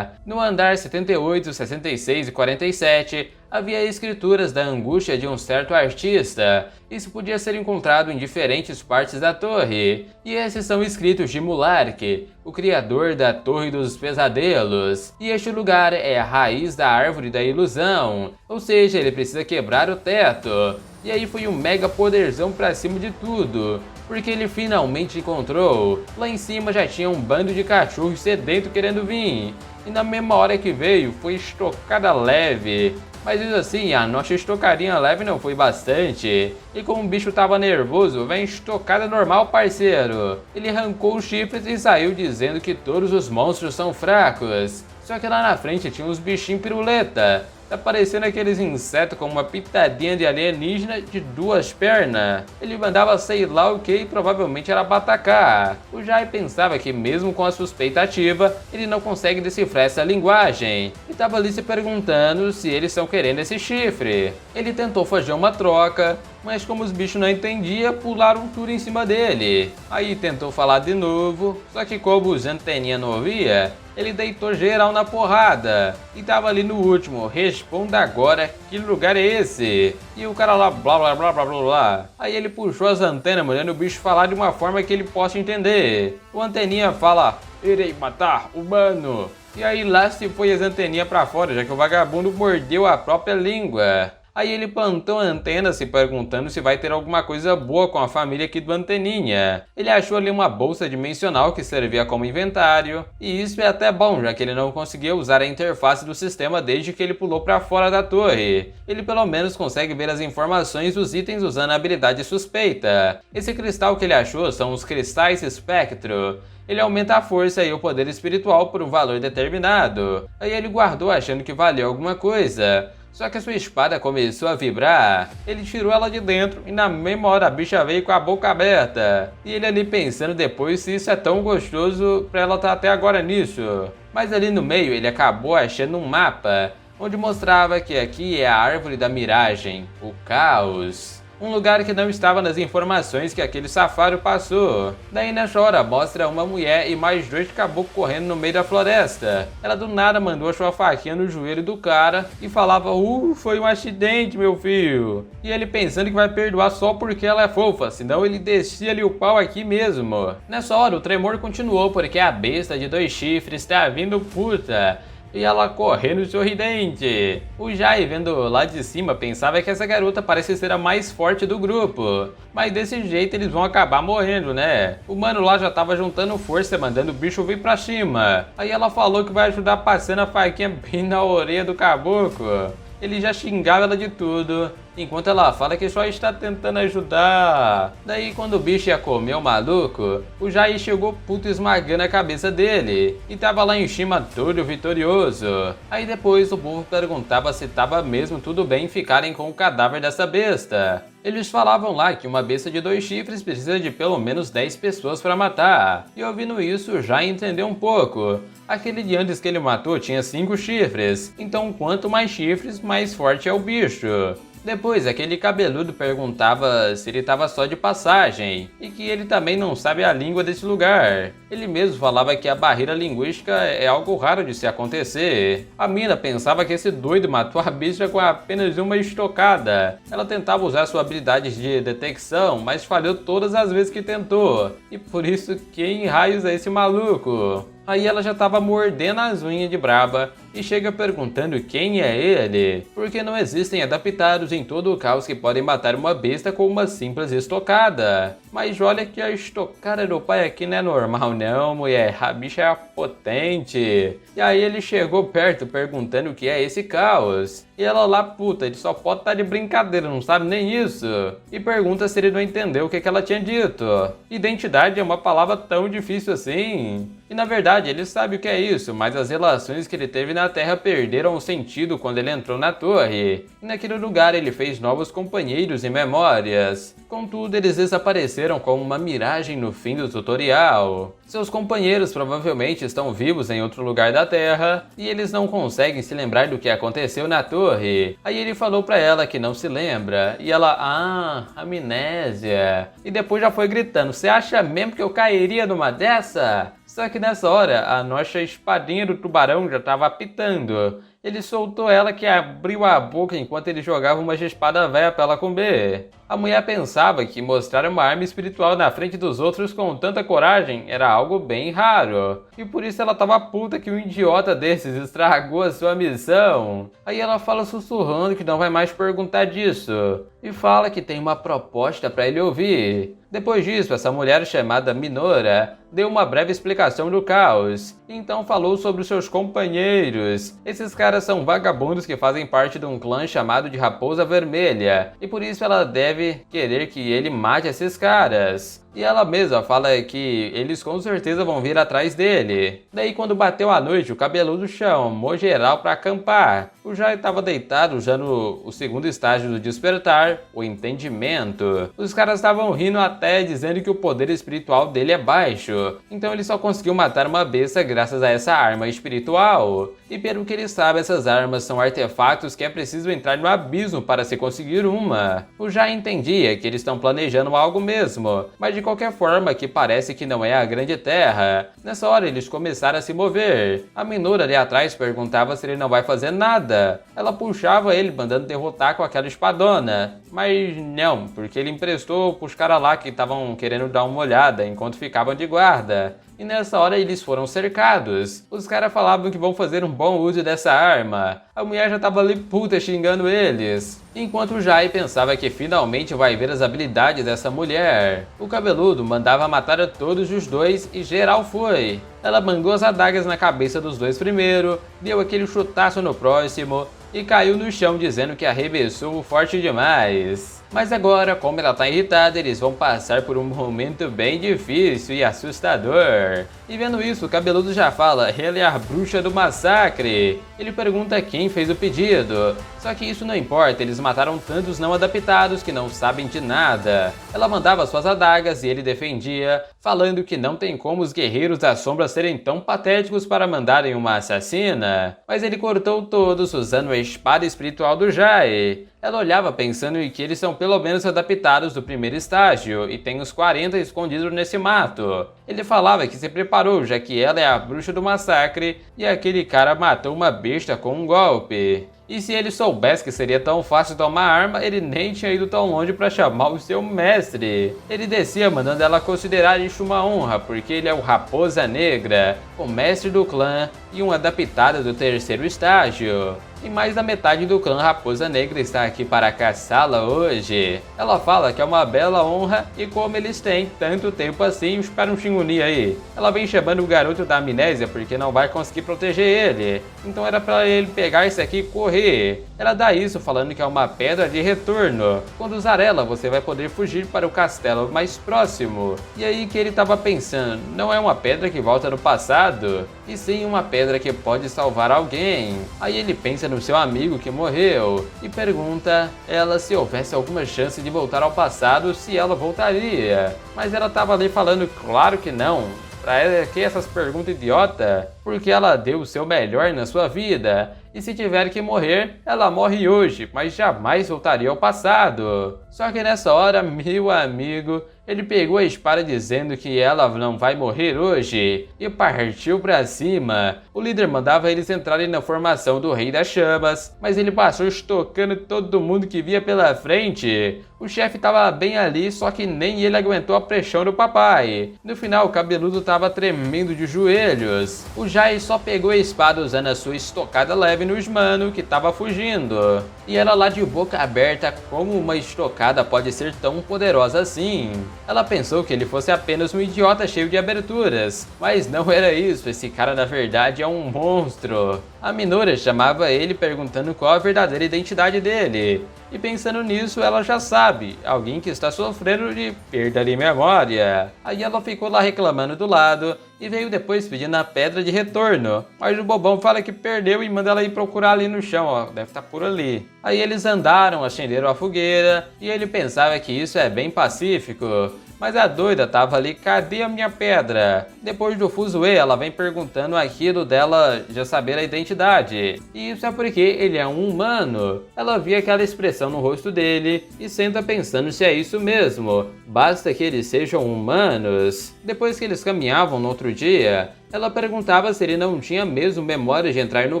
No andar 78, 66 e 47, havia escrituras da angústia de um certo artista. Isso podia ser encontrado em diferentes partes da torre. E esses são escritos de Mulark, o criador da Torre dos Pesadelos. E este lugar é a raiz da árvore da ilusão. Ou seja, ele precisa quebrar o teto. E aí foi um mega poderzão pra cima de tudo, porque ele finalmente encontrou. Lá em cima já tinha um bando de cachorros sedento querendo vir. E na mesma hora que veio, foi estocada leve. Mas mesmo assim, a nossa estocadinha leve não foi bastante. E como o bicho tava nervoso, vem estocada normal, parceiro. Ele arrancou os chifres e saiu dizendo que todos os monstros são fracos. Só que lá na frente tinha uns bichinhos piruleta. Tá parecendo aqueles insetos com uma pitadinha de alienígena de 2 pernas. Ele mandava sei lá o que e provavelmente era batacá. O Jai pensava que mesmo com a suspeita ativa, ele não consegue decifrar essa linguagem. E tava ali se perguntando se eles estão querendo esse chifre. Ele tentou fazer uma troca, mas como os bichos não entendiam, pularam tudo em cima dele. Aí tentou falar de novo, só que como os anteninha não ouvia, ele deitou geral na porrada. E tava ali no último, responda agora, que lugar é esse? E o cara lá, blá blá blá blá blá blá. Aí ele puxou as antenas, mandando o bicho falar de uma forma que ele possa entender. O anteninha fala, irei matar humano. E aí lá se foi as anteninhas pra fora, já que o vagabundo mordeu a própria língua. Aí ele plantou a antena se perguntando se vai ter alguma coisa boa com a família aqui do Anteninha. Ele achou ali uma bolsa dimensional que servia como inventário, e isso é até bom, já que ele não conseguia usar a interface do sistema desde que ele pulou para fora da torre. Ele pelo menos consegue ver as informações dos itens usando a habilidade suspeita. Esse cristal que ele achou são os cristais espectro. Ele aumenta a força e o poder espiritual por um valor determinado. Aí ele guardou achando que valeu alguma coisa. Só que a sua espada começou a vibrar. Ele tirou ela de dentro e na mesma hora a bicha veio com a boca aberta. E ele ali pensando depois se isso é tão gostoso pra ela estar até agora nisso. Mas ali no meio ele acabou achando um mapa, onde mostrava que aqui é a árvore da miragem, o caos. Um lugar que não estava nas informações que aquele safário passou. Daí nessa hora mostra uma mulher e mais 2 caboclos correndo no meio da floresta. Ela do nada mandou a sua faquinha no joelho do cara e falava, foi um acidente, meu filho. E ele pensando que vai perdoar só porque ela é fofa, senão ele descia ali o pau aqui mesmo. Nessa hora o tremor continuou porque a besta de 2 chifres tá vindo puta. E ela correndo sorridente. O Jai, vendo lá de cima, pensava que essa garota parece ser a mais forte do grupo. Mas desse jeito eles vão acabar morrendo, né? O mano lá já tava juntando força, mandando o bicho vir pra cima. Aí ela falou que vai ajudar passando a faquinha bem na orelha do caboclo. Ele já xingava ela de tudo, enquanto ela fala que só está tentando ajudar. Daí quando o bicho ia comer o maluco, o Jai chegou puto esmagando a cabeça dele, e tava lá em cima todo vitorioso. Aí depois o povo perguntava se tava mesmo tudo bem ficarem com o cadáver dessa besta. Eles falavam lá que uma besta de 2 chifres precisa de pelo menos 10 pessoas para matar. E ouvindo isso, já entendeu um pouco. Aquele de antes que ele matou tinha 5 chifres, então quanto mais chifres, mais forte é o bicho. Depois, aquele cabeludo perguntava se ele estava só de passagem e que ele também não sabe a língua desse lugar. Ele mesmo falava que a barreira linguística é algo raro de se acontecer. A mina pensava que esse doido matou a bicha com apenas uma estocada. Ela tentava usar sua habilidade de detecção, mas falhou todas as vezes que tentou. E por isso, quem raios é esse maluco? Aí ela já tava mordendo as unhas de braba e chega perguntando quem é ele, porque não existem adaptados em todo o caos que podem matar uma besta com uma simples estocada. Mas olha que a estocada do pai aqui não é normal não, mulher, a bicha é potente. E aí ele chegou perto perguntando o que é esse caos. E ela lá, puta, ele só pode estar de brincadeira, não sabe nem isso. E pergunta se ele não entendeu o que ela tinha dito. Identidade é uma palavra tão difícil assim. E na verdade ele sabe o que é isso, mas as relações que ele teve na Terra perderam o sentido quando ele entrou na torre. E naquele lugar ele fez novos companheiros e memórias. Contudo, eles desapareceram como uma miragem no fim do tutorial. Seus companheiros provavelmente estão vivos em outro lugar da Terra e eles não conseguem se lembrar do que aconteceu na torre. Aí ele falou pra ela que não se lembra e ela, amnésia. E depois já foi gritando, você acha mesmo que eu cairia numa dessa? Só que nessa hora, a nossa espadinha do tubarão já estava apitando. Ele soltou ela que abriu a boca enquanto ele jogava uma espada velha pra ela comer. A mulher pensava que mostrar uma arma espiritual na frente dos outros com tanta coragem era algo bem raro. E por isso ela tava puta que um idiota desses estragou a sua missão. Aí ela fala sussurrando que não vai mais perguntar disso. E fala que tem uma proposta pra ele ouvir. Depois disso, essa mulher chamada Minora deu uma breve explicação do caos. Então falou sobre os seus companheiros. Esses caras são vagabundos que fazem parte de um clã chamado de Raposa Vermelha. E por isso ela deve querer que ele mate esses caras. E ela mesma fala que eles com certeza vão vir atrás dele. Daí quando bateu a noite, o cabeludo chamou geral pra acampar. O Jai estava deitado usando o segundo estágio do despertar, o entendimento. Os caras estavam rindo até dizendo que o poder espiritual dele é baixo. Então ele só conseguiu matar uma besta graças a essa arma espiritual. E pelo que ele sabe, essas armas são artefatos que é preciso entrar no abismo para se conseguir uma. O Jai entendia que eles estão planejando algo mesmo, mas de qualquer forma que parece que não é a Grande Terra. Nessa hora eles começaram a se mover. A Minora ali atrás perguntava se ele não vai fazer nada. Ela puxava ele mandando derrotar com aquela espadona. Mas não, porque ele emprestou pros caras lá que estavam querendo dar uma olhada enquanto ficavam de guarda. E nessa hora eles foram cercados. Os caras falavam que vão fazer um bom uso dessa arma. A mulher já tava ali puta xingando eles. Enquanto o Jai pensava que finalmente vai ver as habilidades dessa mulher. O cabeludo mandava matar a todos os dois e geral foi. Ela mandou as adagas na cabeça dos dois primeiro, deu aquele chutaço no próximo e caiu no chão dizendo que arremessou forte demais. Mas agora, como ela tá irritada, eles vão passar por um momento bem difícil e assustador. E vendo isso, o cabeludo já fala, ela é a bruxa do massacre. Ele pergunta quem fez o pedido. Só que isso não importa, eles mataram tantos não adaptados que não sabem de nada. Ela mandava suas adagas e ele defendia, falando que não tem como os guerreiros da sombra serem tão patéticos para mandarem uma assassina. Mas ele cortou todos usando a espada espiritual do Jai. Ela olhava pensando em que eles são pelo menos adaptados do primeiro estágio e tem os 40 escondidos nesse mato. Ele falava que se preparou já que ela é a bruxa do massacre e aquele cara matou uma besta com um golpe. E se ele soubesse que seria tão fácil tomar arma, ele nem tinha ido tão longe para chamar o seu mestre. Ele descia mandando ela considerar isso uma honra, porque ele é o Raposa Negra, o mestre do clã e um adaptado do terceiro estágio. E mais da metade do clã Raposa Negra está aqui para caçá-la hoje. Ela fala que é uma bela honra e como eles têm tanto tempo assim, espera um xinguni aí. Ela vem chamando o garoto da amnésia porque não vai conseguir proteger ele. Então era para ele pegar isso aqui e correr. Ela dá isso falando que é uma pedra de retorno. Quando usar ela, você vai poder fugir para o castelo mais próximo. E aí que ele estava pensando, não é uma pedra que volta no passado, e sim uma pedra que pode salvar alguém. Aí ele pensa no seu amigo que morreu e pergunta ela se houvesse alguma chance de voltar ao passado, se ela voltaria. Mas ela estava ali falando claro que não. Pra que essas perguntas idiota? Porque ela deu o seu melhor na sua vida. E se tiver que morrer, ela morre hoje, mas jamais voltaria ao passado. Só que nessa hora, meu amigo, ele pegou a espada dizendo que ela não vai morrer hoje e partiu pra cima. O líder mandava eles entrarem na formação do Rei das Chamas, mas ele passou estocando todo mundo que via pela frente. O chefe tava bem ali, só que nem ele aguentou a pressão do papai. No final, o cabeludo tava tremendo de joelhos. O Jai só pegou a espada usando a sua estocada leve nos mano que tava fugindo. E ela lá de boca aberta, como uma estocada pode ser tão poderosa assim? Ela pensou que ele fosse apenas um idiota cheio de aberturas, mas não era isso, esse cara na verdade é um monstro. A Minora chamava ele perguntando qual a verdadeira identidade dele. E pensando nisso, ela já sabe, alguém que está sofrendo de perda de memória. Aí ela ficou lá reclamando do lado e veio depois pedindo a pedra de retorno. Mas o bobão fala que perdeu e manda ela ir procurar ali no chão, ó, deve estar por ali. Aí eles andaram, acenderam a fogueira e ele pensava que isso é bem pacífico. Mas a doida tava ali, cadê a minha pedra? Depois do fuzuê, ela vem perguntando aquilo dela já saber a identidade. E isso é porque ele é um humano. Ela via aquela expressão no rosto dele e senta pensando se é isso mesmo. Basta que eles sejam humanos. Depois que eles caminhavam no outro dia, ela perguntava se ele não tinha mesmo memória de entrar no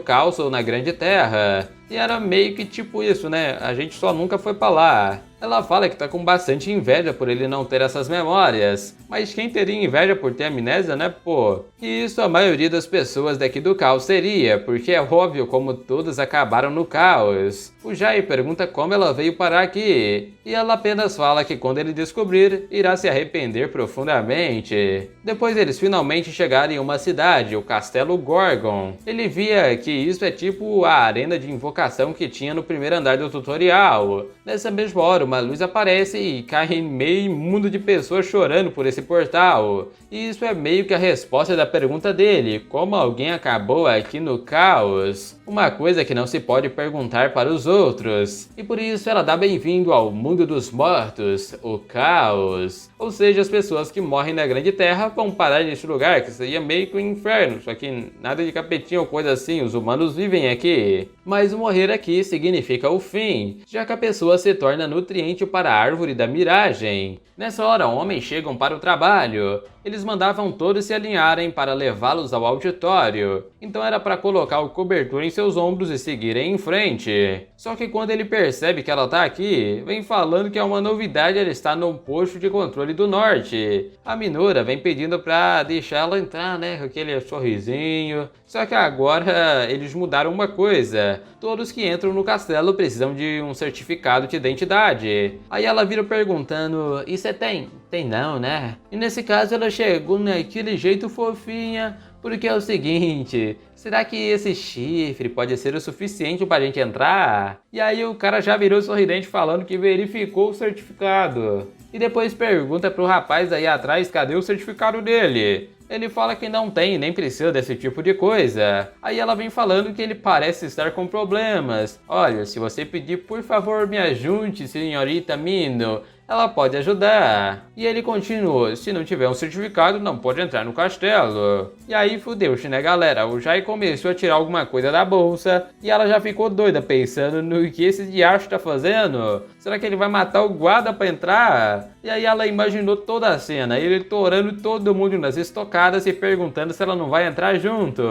caos ou na Grande Terra. E era meio que tipo isso, né? A gente só nunca foi pra lá. Ela fala que tá com bastante inveja por ele não ter essas memórias. Mas quem teria inveja por ter amnésia, né, pô? E isso a maioria das pessoas daqui do caos teria, porque é óbvio como todos acabaram no caos. O Jai pergunta como ela veio parar aqui. E ela apenas fala que quando ele descobrir, irá se arrepender profundamente. Depois eles finalmente chegaram em uma cidade, o Castelo Gorgon. Ele via que isso é tipo a arena de invocação que tinha no primeiro andar do tutorial. Nessa mesma hora, uma luz aparece e cai em meio mundo de pessoas chorando por esse portal. E isso é meio que a resposta da pergunta dele, como alguém acabou aqui no caos? Uma coisa que não se pode perguntar para os outros. E por isso ela dá bem-vindo ao mundo dos mortos, o caos. Ou seja, as pessoas que morrem na Grande Terra vão parar neste lugar, que seria meio que um inferno, só que nada de capetinho ou coisa assim, os humanos vivem aqui. Mas o morrer aqui significa o fim, já que a pessoa se torna nutriente para a árvore da miragem. Nessa hora, homens chegam para o trabalho. Eles mandavam todos se alinharem para levá-los ao auditório. Então era para colocar o cobertor em seus ombros e seguirem em frente. Só que quando ele percebe que ela tá aqui, vem falando que é uma novidade ela estar no posto de controle do norte. A Minora vem pedindo para deixar ela entrar, né, com aquele sorrisinho. Só que agora eles mudaram uma coisa. Todos que entram no castelo precisam de um certificado de identidade. Aí ela vira perguntando, e você tem? Tem não, né? E nesse caso ela chegou naquele jeito fofinha, porque é o seguinte, será que esse chifre pode ser o suficiente pra gente entrar? E aí o cara já virou sorridente falando que verificou o certificado. E depois pergunta pro rapaz aí atrás cadê o certificado dele. Ele fala que não tem, nem precisa desse tipo de coisa. Aí ela vem falando que ele parece estar com problemas. Olha, se você pedir por favor me ajude, senhorita Mino, ela pode ajudar. E ele continua, se não tiver um certificado não pode entrar no castelo. E aí fudeu-se, né galera, o Jai começou a tirar alguma coisa da bolsa e ela já ficou doida pensando no que esse diacho tá fazendo. Será que ele vai matar o guarda pra entrar? E aí ela imaginou toda a cena, ele torando todo mundo nas estocadas e perguntando se ela não vai entrar junto.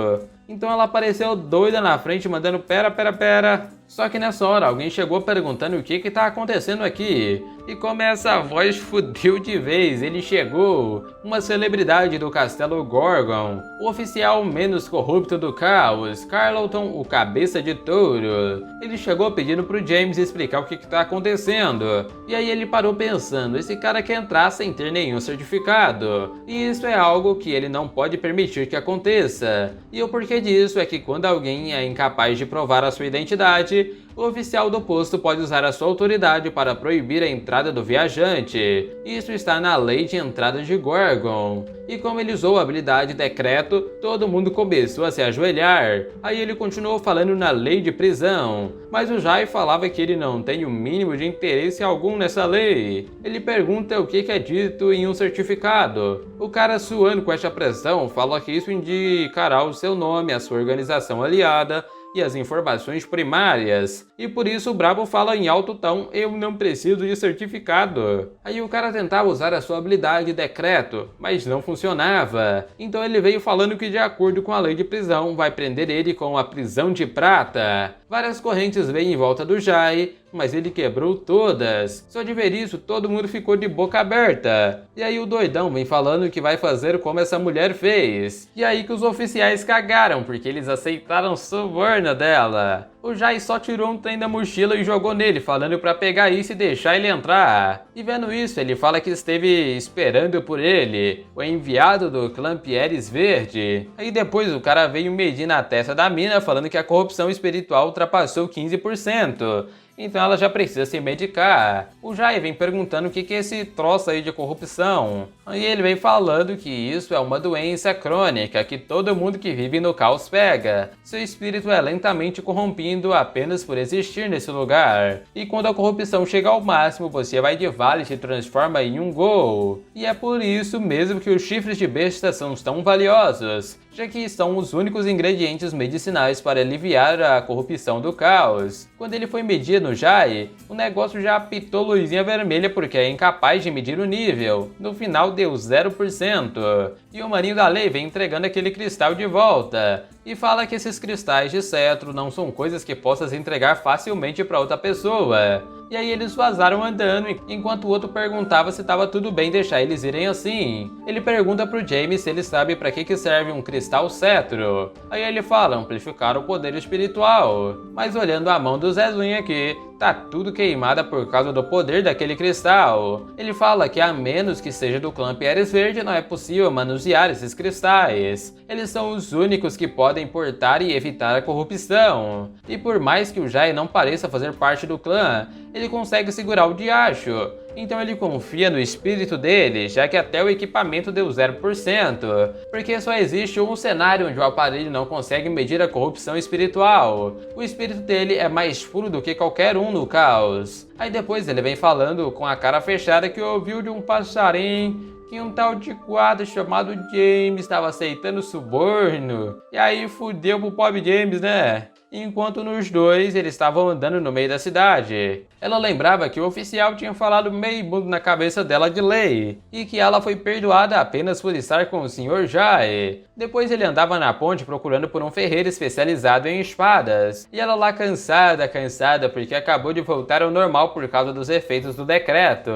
Então ela apareceu doida na frente mandando pera. Só que nessa hora alguém chegou perguntando o que tá acontecendo aqui. E como essa voz fudeu de vez, ele chegou, uma celebridade do Castelo Gorgon, o oficial menos corrupto do caos, Carlton, o cabeça de touro. Ele chegou pedindo pro James explicar o que tá acontecendo. E aí ele parou pensando, esse cara quer entrar sem ter nenhum certificado. E isso é algo que ele não pode permitir que aconteça. E o porquê disso é que quando alguém é incapaz de provar a sua identidade, combate, o oficial do posto pode usar a sua autoridade para proibir a entrada do viajante. Isso está na lei de entrada de Gorgon. E como ele usou a habilidade Decreto, todo mundo começou a se ajoelhar. Aí ele continuou falando na lei de prisão, mas o Jai falava que ele não tem o mínimo de interesse algum nessa lei. Ele pergunta o que é dito em um certificado. O cara, suando com essa pressão, fala que isso indicará o seu nome, a sua organização aliada e as informações primárias. E por isso o Brabo fala em alto tom: eu não preciso de certificado. Aí o cara tentava usar a sua habilidade Decreto, mas não funcionava. Então ele veio falando que, de acordo com a lei de prisão, vai prender ele com a prisão de prata. Várias correntes vêm em volta do Jai, mas ele quebrou todas. Só de ver isso, todo mundo ficou de boca aberta. E aí o doidão vem falando que vai fazer como essa mulher fez. E aí que os oficiais cagaram, porque eles aceitaram suborno dela. O Jai só tirou um trem da mochila e jogou nele, falando pra pegar isso e deixar ele entrar. E vendo isso, ele fala que esteve esperando por ele, o enviado do clã Pieres Verde. Aí depois o cara veio medir na testa da mina, falando que a corrupção espiritual ultrapassou 15%. Então ela já precisa se medicar. O Jai vem perguntando o que é esse troço aí de corrupção. E ele vem falando que isso é uma doença crônica que todo mundo que vive no caos pega. Seu espírito é lentamente corrompido apenas por existir nesse lugar. E quando a corrupção chega ao máximo, você vai de vale e se transforma em um gol. E é por isso mesmo que os chifres de besta são tão valiosos, já que são os únicos ingredientes medicinais para aliviar a corrupção do caos. Quando ele foi medir no Jai, o negócio já apitou luzinha vermelha porque é incapaz de medir o nível. No final deu 0%. E o maninho da lei vem entregando aquele cristal de volta. E fala que esses cristais de cetro não são coisas que possas entregar facilmente para outra pessoa. E aí eles vazaram andando, enquanto o outro perguntava se estava tudo bem deixar eles irem assim. Ele pergunta pro James se ele sabe para que serve um cristal cetro. Aí ele fala: amplificar o poder espiritual. Mas olhando a mão do Zezinho aqui, tá tudo queimada por causa do poder daquele cristal. Ele fala que a menos que seja do clã Pieres Verde, não é possível manusear esses cristais. Eles são os únicos que podem portar e evitar a corrupção. E por mais que o Jai não pareça fazer parte do clã, ele consegue segurar o diacho. Então ele confia no espírito dele, já que até o equipamento deu 0%, porque só existe um cenário onde o aparelho não consegue medir a corrupção espiritual. O espírito dele é mais puro do que qualquer um no caos. Aí depois ele vem falando com a cara fechada que ouviu de um passarinho que um tal de guarda chamado James estava aceitando suborno. E aí fudeu pro pobre James, né? Enquanto nos dois eles estavam andando no meio da cidade. Ela lembrava que o oficial tinha falado meio mundo na cabeça dela de lei, e que ela foi perdoada apenas por estar com o Sr. Jai. Depois ele andava na ponte procurando por um ferreiro especializado em espadas, e ela lá cansada porque acabou de voltar ao normal por causa dos efeitos do decreto.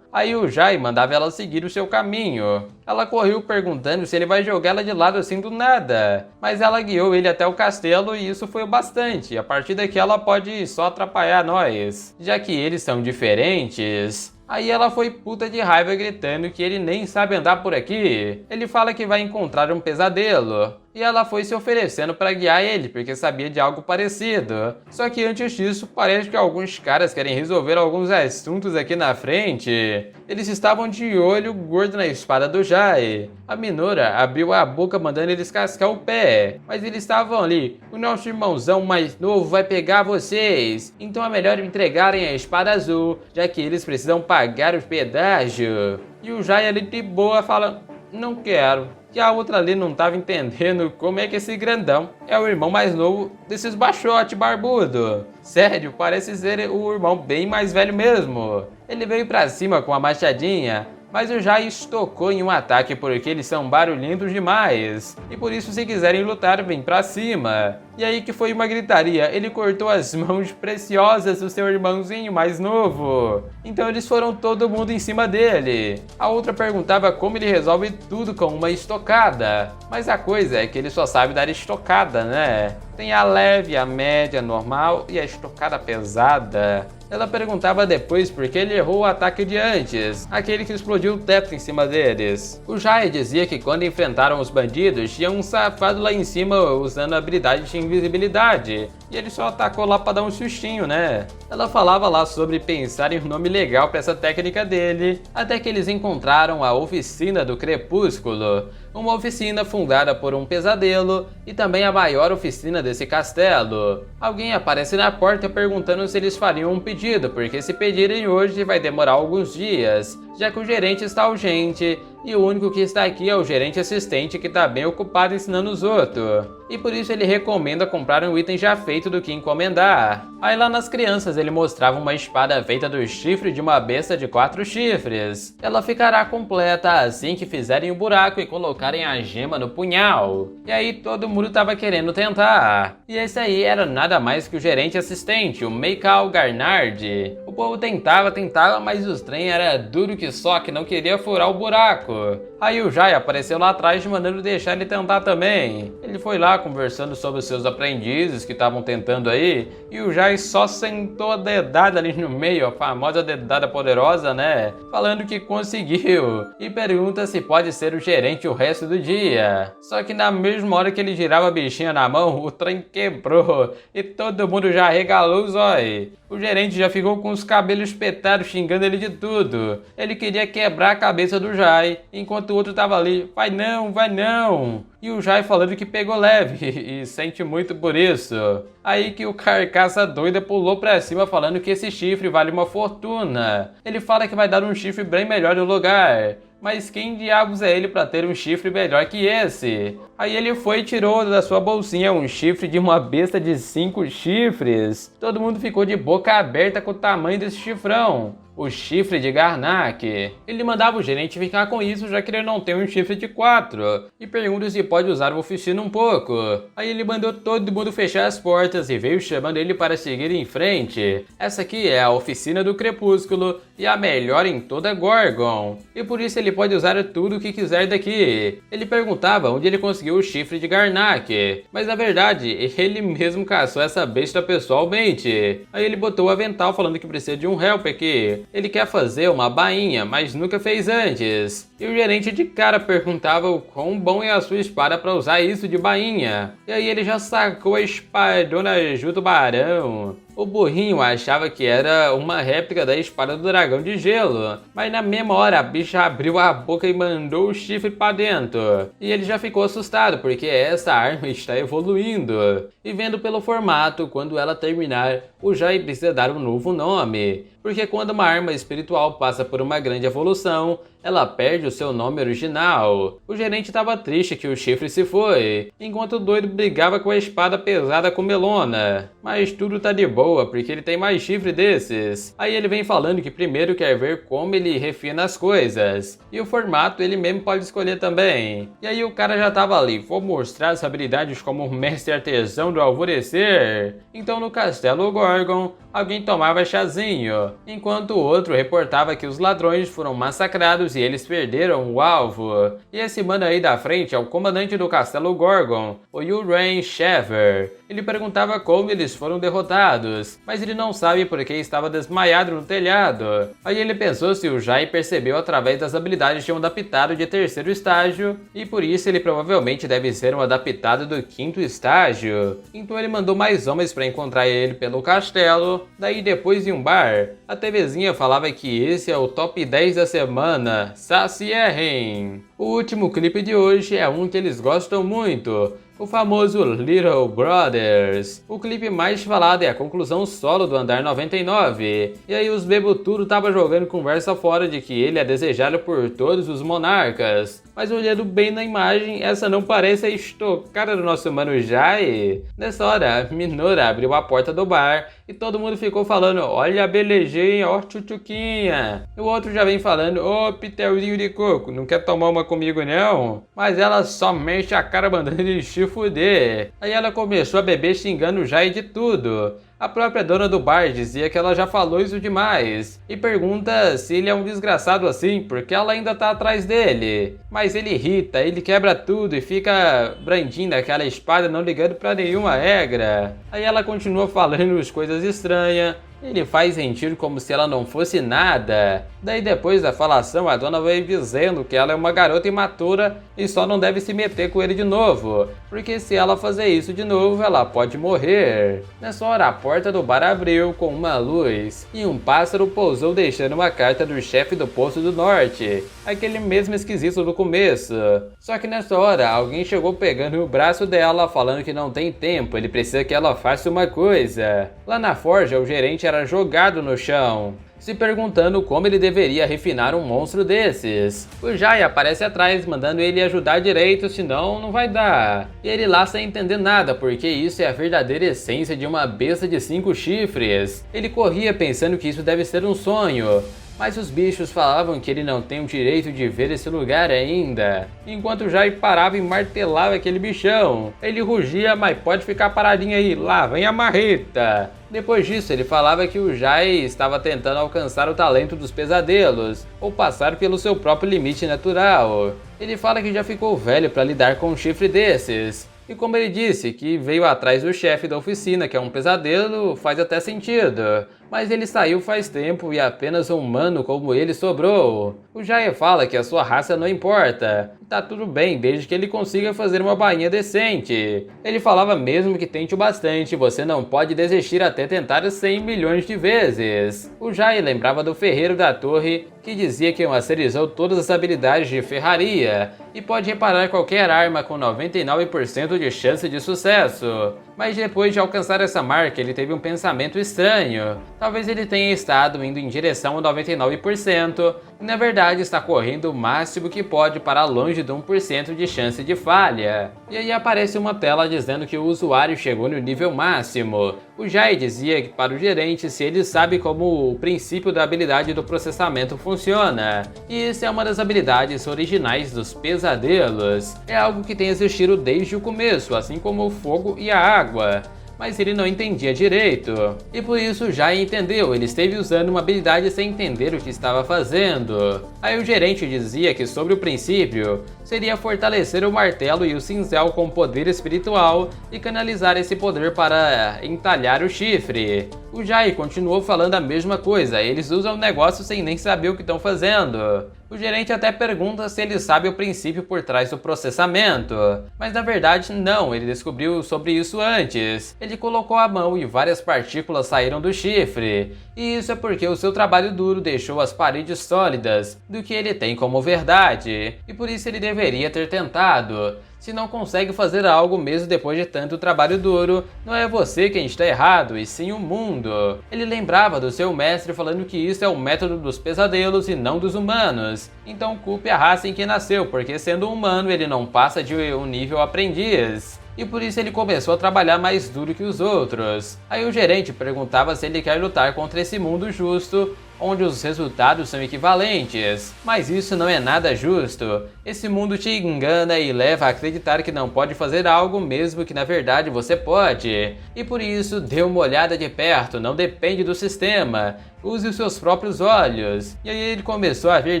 Aí o Jai mandava ela seguir o seu caminho. Ela correu perguntando se ele vai jogar ela de lado assim do nada, mas ela guiou ele até o castelo e isso foi o bastante. A partir daqui ela pode só atrapalhar nós, já que eles são diferentes. Aí ela foi puta de raiva gritando que ele nem sabe andar por aqui. Ele fala que vai encontrar um pesadelo. E ela foi se oferecendo para guiar ele, porque sabia de algo parecido. Só que antes disso, parece que alguns caras querem resolver alguns assuntos aqui na frente. Eles estavam de olho gordo na espada do Jai. A Minora abriu a boca mandando eles cascar o pé, mas eles estavam ali: o nosso irmãozão mais novo vai pegar vocês, então é melhor entregarem a espada azul, já que eles precisam pagar o pedágio. E o Jai ali de boa fala: não quero. Que a outra ali não estava entendendo como é que esse grandão é o irmão mais novo desses baixote barbudo. Sério, parece ser o irmão bem mais velho mesmo. Ele veio pra cima com a machadinha, mas o Jai estocou em um ataque porque eles são barulhentos demais. E por isso, se quiserem lutar, vem pra cima. E aí que foi uma gritaria: ele cortou as mãos preciosas do seu irmãozinho mais novo. Então eles foram todo mundo em cima dele. A outra perguntava como ele resolve tudo com uma estocada. Mas a coisa é que ele só sabe dar estocada, né? Tem a leve, a média, a normal e a estocada pesada. Ela perguntava depois por que ele errou o ataque de antes, aquele que explodiu o teto em cima deles. O Jai dizia que quando enfrentaram os bandidos, tinha um safado lá em cima usando a habilidade de invisibilidade. e ele só atacou lá pra dar um sustinho, né? Ela falava lá sobre pensar em um nome legal pra essa técnica dele, até que eles encontraram a Oficina do Crepúsculo, uma oficina fundada por um pesadelo e também a maior oficina desse castelo. Alguém aparece na porta perguntando se eles fariam um pedido, porque se pedirem hoje vai demorar alguns dias, já que o gerente está ausente e o único que está aqui é o gerente assistente, que está bem ocupado ensinando os outros. E por isso ele recomenda comprar um item já feito do que encomendar. Aí lá nas crianças ele mostrava uma espada feita do chifre de uma besta de 4 chifres. Ela ficará completa assim que fizerem o buraco e colocarem a gema no punhal. E aí todo mundo tava querendo tentar. E esse aí era nada mais que o gerente assistente, o Michael Garnard. O povo tentava, mas os trem era duro que só, que não queria furar o buraco. Aí o Jai apareceu lá atrás mandando deixar ele tentar também. Ele foi lá conversando sobre os seus aprendizes que estavam tentando aí, e o Jai só sentou a dedada ali no meio, a famosa dedada poderosa, né? Falando que conseguiu. E pergunta se pode ser o gerente o resto do dia. Só que na mesma hora que ele girava a bichinha na mão, o trem quebrou e todo mundo já regalou os olhos. O gerente já ficou com os cabelos espetados xingando ele de tudo. Ele queria quebrar a cabeça do Jai, enquanto o outro tava ali, vai não, vai não. E o Jai falando que pegou leve e sente muito por isso. Aí que o carcaça doida pulou pra cima falando que esse chifre vale uma fortuna. Ele fala que vai dar um chifre bem melhor no lugar. Mas quem diabos é ele para ter um chifre melhor que esse? Aí ele foi e tirou da sua bolsinha um chifre de uma besta de 5 chifres. Todo mundo ficou de boca aberta com o tamanho desse chifrão. O chifre de Garnak. Ele mandava o gerente ficar com isso, já que ele não tem um chifre de 4. E pergunta se pode usar a oficina um pouco. Aí ele mandou todo mundo fechar as portas e veio chamando ele para seguir em frente. Essa aqui é a Oficina do Crepúsculo e a melhor em toda Gorgon. E por isso ele pode usar tudo o que quiser daqui. Ele perguntava onde ele conseguiu o chifre de Garnak. Mas na verdade, ele mesmo caçou essa besta pessoalmente. Aí ele botou o avental falando que precisa de um help aqui. Ele quer fazer uma bainha, mas nunca fez antes. E o gerente de cara perguntava o quão bom é a sua espada para usar isso de bainha. E aí ele já sacou a espadona junto barão. O burrinho achava que era uma réplica da espada do dragão de gelo, mas na mesma hora a bicha abriu a boca e mandou o chifre para dentro. E ele já ficou assustado porque essa arma está evoluindo. E vendo pelo formato, quando ela terminar, o Jai precisa dar um novo nome. Porque quando uma arma espiritual passa por uma grande evolução, ela perde o seu nome original. O gerente estava triste que o chifre se foi, enquanto o doido brigava com a espada pesada com Melona. Mas tudo tá de boa, porque ele tem mais chifre desses. Aí ele vem falando que primeiro quer ver como ele refina as coisas. E o formato ele mesmo pode escolher também. E aí o cara já tava ali, vou mostrar as habilidades como mestre artesão do alvorecer. Então no Castelo Gorgon, alguém tomava chazinho, enquanto o outro reportava que os ladrões foram massacrados e eles perderam o alvo. E esse mano aí da frente é o comandante do Castelo Gorgon, o Urain Shever. Ele perguntava como eles foram derrotados, mas ele não sabe porque estava desmaiado no telhado. Aí ele pensou se o Jai percebeu através das habilidades de um adaptado de 3º estágio, e por isso ele provavelmente deve ser um adaptado do 5º estágio. Então ele mandou mais homens para encontrar ele pelo castelo. Daí depois em um bar, a TVzinha falava que esse é o top 10 da semana, Sacierren. O último clipe de hoje é um que eles gostam muito, o famoso Little Brothers. O clipe mais falado é a conclusão solo do Andar 99. E aí os bebo tudo tava jogando conversa fora de que ele é desejado por todos os monarcas. Mas olhando bem na imagem, essa não parece a estocada do nosso mano Jai. Nessa hora, a Minora abriu a porta do bar e todo mundo ficou falando, olha a belejinha, ó tchutchuquinha. O outro já vem falando, ô Pitelzinho de coco, não quer tomar uma comigo não? Mas ela só mexe a cara mandando ele se fuder. Aí ela começou a beber xingando o Jai de tudo. A própria dona do bar dizia que ela já falou isso demais e pergunta se ele é um desgraçado assim porque ela ainda tá atrás dele. Mas ele irrita, ele quebra tudo e fica brandindo aquela espada não ligando pra nenhuma regra. Aí ela continua falando as coisas estranhas. Ele faz sentir como se ela não fosse nada. Daí depois da falação, a dona vai dizendo que ela é uma garota imatura e só não deve se meter com ele de novo, porque se ela fazer isso de novo, ela pode morrer. Nessa hora, a porta do bar abriu com uma luz e um pássaro pousou deixando uma carta do chefe do Poço do Norte, aquele mesmo esquisito do começo. Só que nessa hora, alguém chegou pegando o braço dela, falando que não tem tempo, ele precisa que ela faça uma coisa. Lá na forja, o gerente era jogado no chão, se perguntando como ele deveria refinar um monstro desses. O Jai aparece atrás, mandando ele ajudar direito, senão não vai dar. E ele lá sem entender nada, porque isso é a verdadeira essência de uma besta de 5 chifres. Ele corria pensando que isso deve ser um sonho, mas os bichos falavam que ele não tem o direito de ver esse lugar ainda. Enquanto o Jai parava e martelava aquele bichão, ele rugia, mas pode ficar paradinho aí, lá vem a marreta. Depois disso, ele falava que o Jai estava tentando alcançar o talento dos pesadelos, ou passar pelo seu próprio limite natural. Ele fala que já ficou velho para lidar com um chifre desses. E como ele disse que veio atrás do chefe da oficina, que é um pesadelo, faz até sentido. Mas ele saiu faz tempo e apenas um humano como ele sobrou. O Jai fala que a sua raça não importa. Tá tudo bem, desde que ele consiga fazer uma bainha decente. Ele falava mesmo que tente o bastante, você não pode desistir até tentar 100 milhões de vezes. O Jai lembrava do ferreiro da torre, que dizia que masterizou todas as habilidades de ferraria e pode reparar qualquer arma com 99% de chance de sucesso. Mas depois de alcançar essa marca, ele teve um pensamento estranho. Talvez ele tenha estado indo em direção ao 99% e na verdade está correndo o máximo que pode para longe de 1% de chance de falha. E aí aparece uma tela dizendo que o usuário chegou no nível máximo. O Jai dizia que para o gerente se ele sabe como o princípio da habilidade do processamento funciona. E isso é uma das habilidades originais dos pesadelos. É algo que tem existido desde o começo, assim como o fogo e a água. Mas ele não entendia direito. E por isso já entendeu, ele esteve usando uma habilidade sem entender o que estava fazendo. Aí o gerente dizia que sobre o princípio, seria fortalecer o martelo e o cinzel com poder espiritual e canalizar esse poder para entalhar o chifre. O Jai continuou falando a mesma coisa, eles usam o negócio sem nem saber o que estão fazendo. O gerente até pergunta se ele sabe o princípio por trás do processamento, mas na verdade não, ele descobriu sobre isso antes. Ele colocou a mão e várias partículas saíram do chifre, e isso é porque o seu trabalho duro deixou as paredes sólidas do que ele tem como verdade, e por isso ele deveria ter tentado. Se não consegue fazer algo mesmo depois de tanto trabalho duro, não é você quem está errado, e sim o mundo. Ele lembrava do seu mestre falando que isso é o método dos pesadelos e não dos humanos. Então culpe a raça em que nasceu, porque sendo humano ele não passa de um nível aprendiz. E por isso ele começou a trabalhar mais duro que os outros. Aí o gerente perguntava se ele quer lutar contra esse mundo justo, onde os resultados são equivalentes. Mas isso não é nada justo. Esse mundo te engana e leva a acreditar que não pode fazer algo mesmo que na verdade você pode. E por isso, dê uma olhada de perto, não depende do sistema. Use os seus próprios olhos. E aí ele começou a ver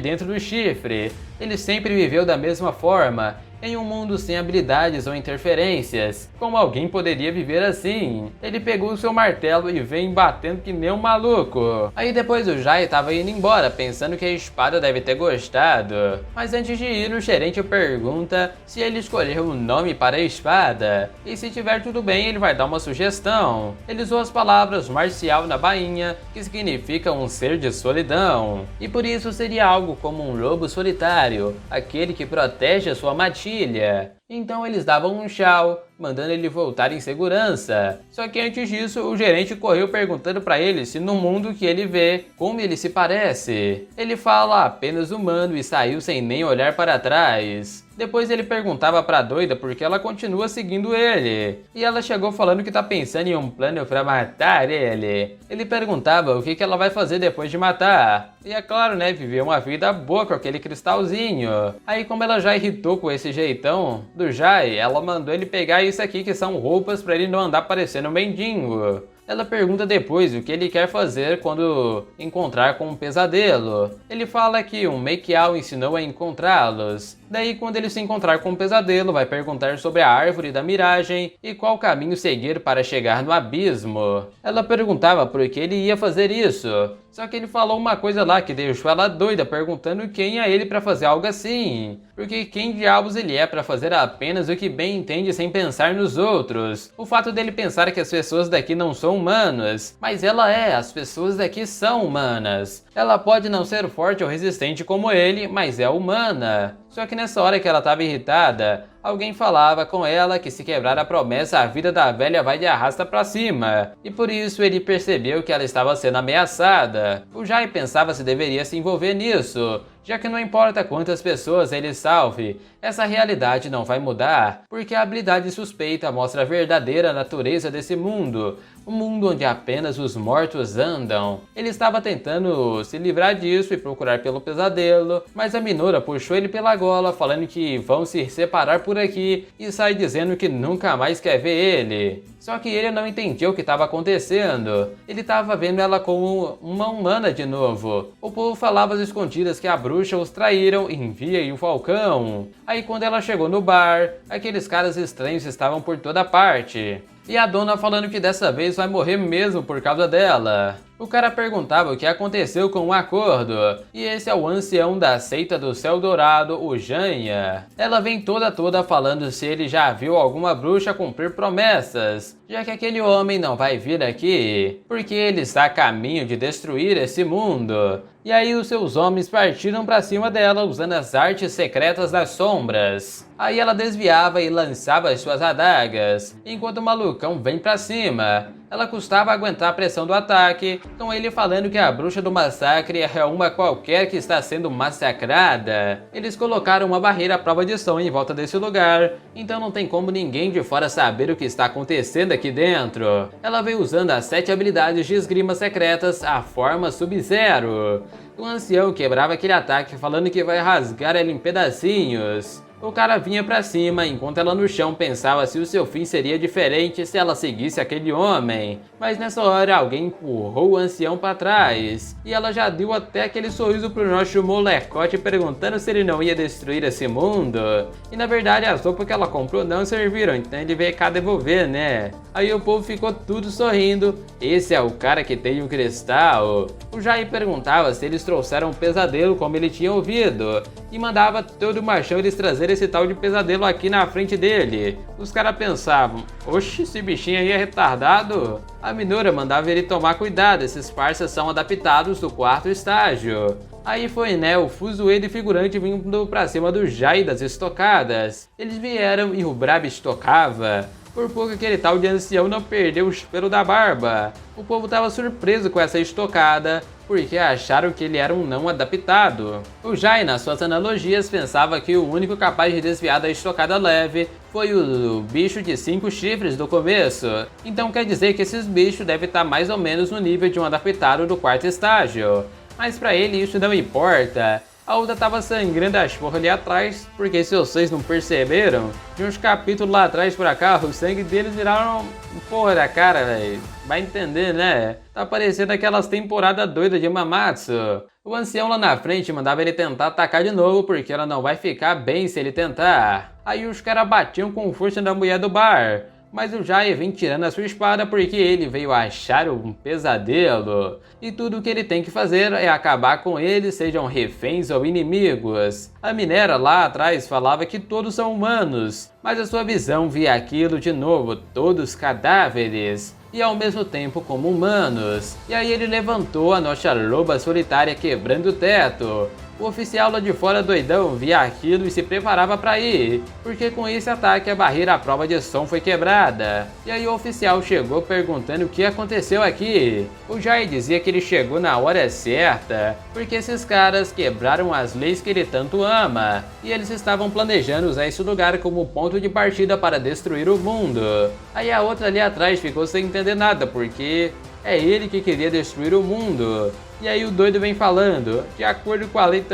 dentro do chifre. Ele sempre viveu da mesma forma, em um mundo sem habilidades ou interferências. Como alguém poderia viver assim? Ele pegou o seu martelo e vem batendo que nem um maluco. Aí depois o Jai estava indo embora, pensando que a espada deve ter gostado. Mas antes de ir, o gerente pergunta se ele escolheu um nome para a espada. E se tiver tudo bem, ele vai dar uma sugestão. Ele usou as palavras marcial na bainha, que significa um ser de solidão. E por isso seria algo como um lobo solitário, aquele que protege a sua matilha. Então eles davam um tchau, mandando ele voltar em segurança. Só que antes disso, o gerente correu perguntando para ele se no mundo que ele vê, como ele se parece. Ele fala apenas humano e saiu sem nem olhar para trás. Depois ele perguntava pra doida porque ela continua seguindo ele. E ela chegou falando que tá pensando em um plano pra matar ele. Ele perguntava o que ela vai fazer depois de matar. E é claro, né, viver uma vida boa com aquele cristalzinho. Aí como ela já irritou com esse jeitão do Jai, ela mandou ele pegar isso aqui que são roupas pra ele não andar parecendo um mendigo. Ela pergunta depois o que ele quer fazer quando encontrar com um pesadelo. Ele fala que um Mekiau ensinou a encontrá-los. Daí, quando ele se encontrar com um pesadelo, vai perguntar sobre a árvore da miragem e qual caminho seguir para chegar no abismo. Ela perguntava por que ele ia fazer isso. Só que ele falou uma coisa lá que deixou ela doida, perguntando quem é ele para fazer algo assim. Porque quem diabos ele é para fazer apenas o que bem entende sem pensar nos outros. O fato dele pensar que as pessoas daqui não são humanas, mas ela é, as pessoas daqui são humanas. Ela pode não ser forte ou resistente como ele, mas é humana. Só que nessa hora que ela estava irritada, alguém falava com ela que se quebrar a promessa, a vida da velha vai de arrasta pra cima. E por isso ele percebeu que ela estava sendo ameaçada. O Jai pensava se deveria se envolver nisso, já que não importa quantas pessoas ele salve, essa realidade não vai mudar, porque a habilidade suspeita mostra a verdadeira natureza desse mundo, um mundo onde apenas os mortos andam. Ele estava tentando se livrar disso e procurar pelo pesadelo, mas a Minora puxou ele pela gola, falando que vão se separar por aqui e sai dizendo que nunca mais quer ver ele. Só que ele não entendia o que estava acontecendo. Ele estava vendo ela como uma humana de novo. O povo falava às escondidas que a bruxa os traíram em Via e o Falcão. Aí quando ela chegou no bar, aqueles caras estranhos estavam por toda parte. E a dona falando que dessa vez vai morrer mesmo por causa dela. O cara perguntava o que aconteceu com o acordo, e esse é o ancião da seita do Céu Dourado, o Janha. Ela vem toda falando se ele já viu alguma bruxa cumprir promessas, já que aquele homem não vai vir aqui, porque ele está a caminho de destruir esse mundo. E aí os seus homens partiram para cima dela usando as artes secretas das sombras. Aí ela desviava e lançava as suas adagas, enquanto o malucão vem para cima. Ela custava aguentar a pressão do ataque, com ele falando que a bruxa do massacre é uma qualquer que está sendo massacrada. Eles colocaram uma barreira à prova de som em volta desse lugar, então não tem como ninguém de fora saber o que está acontecendo aqui dentro. Ela veio usando as 7 habilidades de esgrima secretas, a forma Sub-Zero. O ancião quebrava aquele ataque falando que vai rasgar ela em pedacinhos. O cara vinha pra cima, enquanto ela no chão pensava se o seu fim seria diferente se ela seguisse aquele homem. Mas nessa hora alguém empurrou o ancião pra trás, e ela já deu até aquele sorriso pro nosso molecote perguntando se ele não ia destruir esse mundo. E na verdade as roupas que ela comprou não serviram, então ele veio cá devolver, né? Aí o povo ficou tudo sorrindo. Esse é o cara que tem um cristal. O Jair perguntava se eles trouxeram um pesadelo como ele tinha ouvido, e mandava todo o machão eles trazerem esse tal de pesadelo aqui na frente dele. Os caras pensavam, oxe, esse bichinho aí é retardado? A Minora mandava ele tomar cuidado, esses parças são adaptados do 4º estágio. Aí foi, né, o fuzueiro e figurante vindo pra cima do Jai das estocadas. Eles vieram e o brabo estocava. Por pouco aquele tal de ancião não perdeu o pelo da barba. O povo tava surpreso com essa estocada, porque acharam que ele era um não adaptado. O Jai, nas suas analogias, pensava que o único capaz de desviar da estocada leve foi o bicho de 5 chifres do começo. Então quer dizer que esses bichos devem estar mais ou menos no nível de um adaptado do 4º estágio. Mas pra ele isso não importa. A outra tava sangrando as porra ali atrás, porque se vocês não perceberam, de uns capítulos lá atrás pra cá, o sangue deles viraram porra da cara, velho. Vai entender, né? Tá parecendo aquelas temporadas doidas de Mamatsu. O ancião lá na frente mandava ele tentar atacar de novo, porque ela não vai ficar bem se ele tentar. Aí os caras batiam com força na mulher do bar. Mas o Jai vem tirando a sua espada porque ele veio achar um pesadelo. E tudo o que ele tem que fazer é acabar com eles, sejam reféns ou inimigos. A Minera lá atrás falava que todos são humanos, mas a sua visão via aquilo de novo, todos cadáveres. E ao mesmo tempo como humanos. E aí ele levantou a nossa loba solitária quebrando o teto. O oficial lá de fora doidão via aquilo e se preparava para ir, porque com esse ataque a barreira à prova de som foi quebrada. E aí o oficial chegou perguntando o que aconteceu aqui. O Jai dizia que ele chegou na hora certa, porque esses caras quebraram as leis que ele tanto ama, e eles estavam planejando usar esse lugar como ponto de partida para destruir o mundo. Aí a outra ali atrás ficou sem entender nada, porque é ele que queria destruir o mundo. E aí o doido vem falando, de acordo com a lei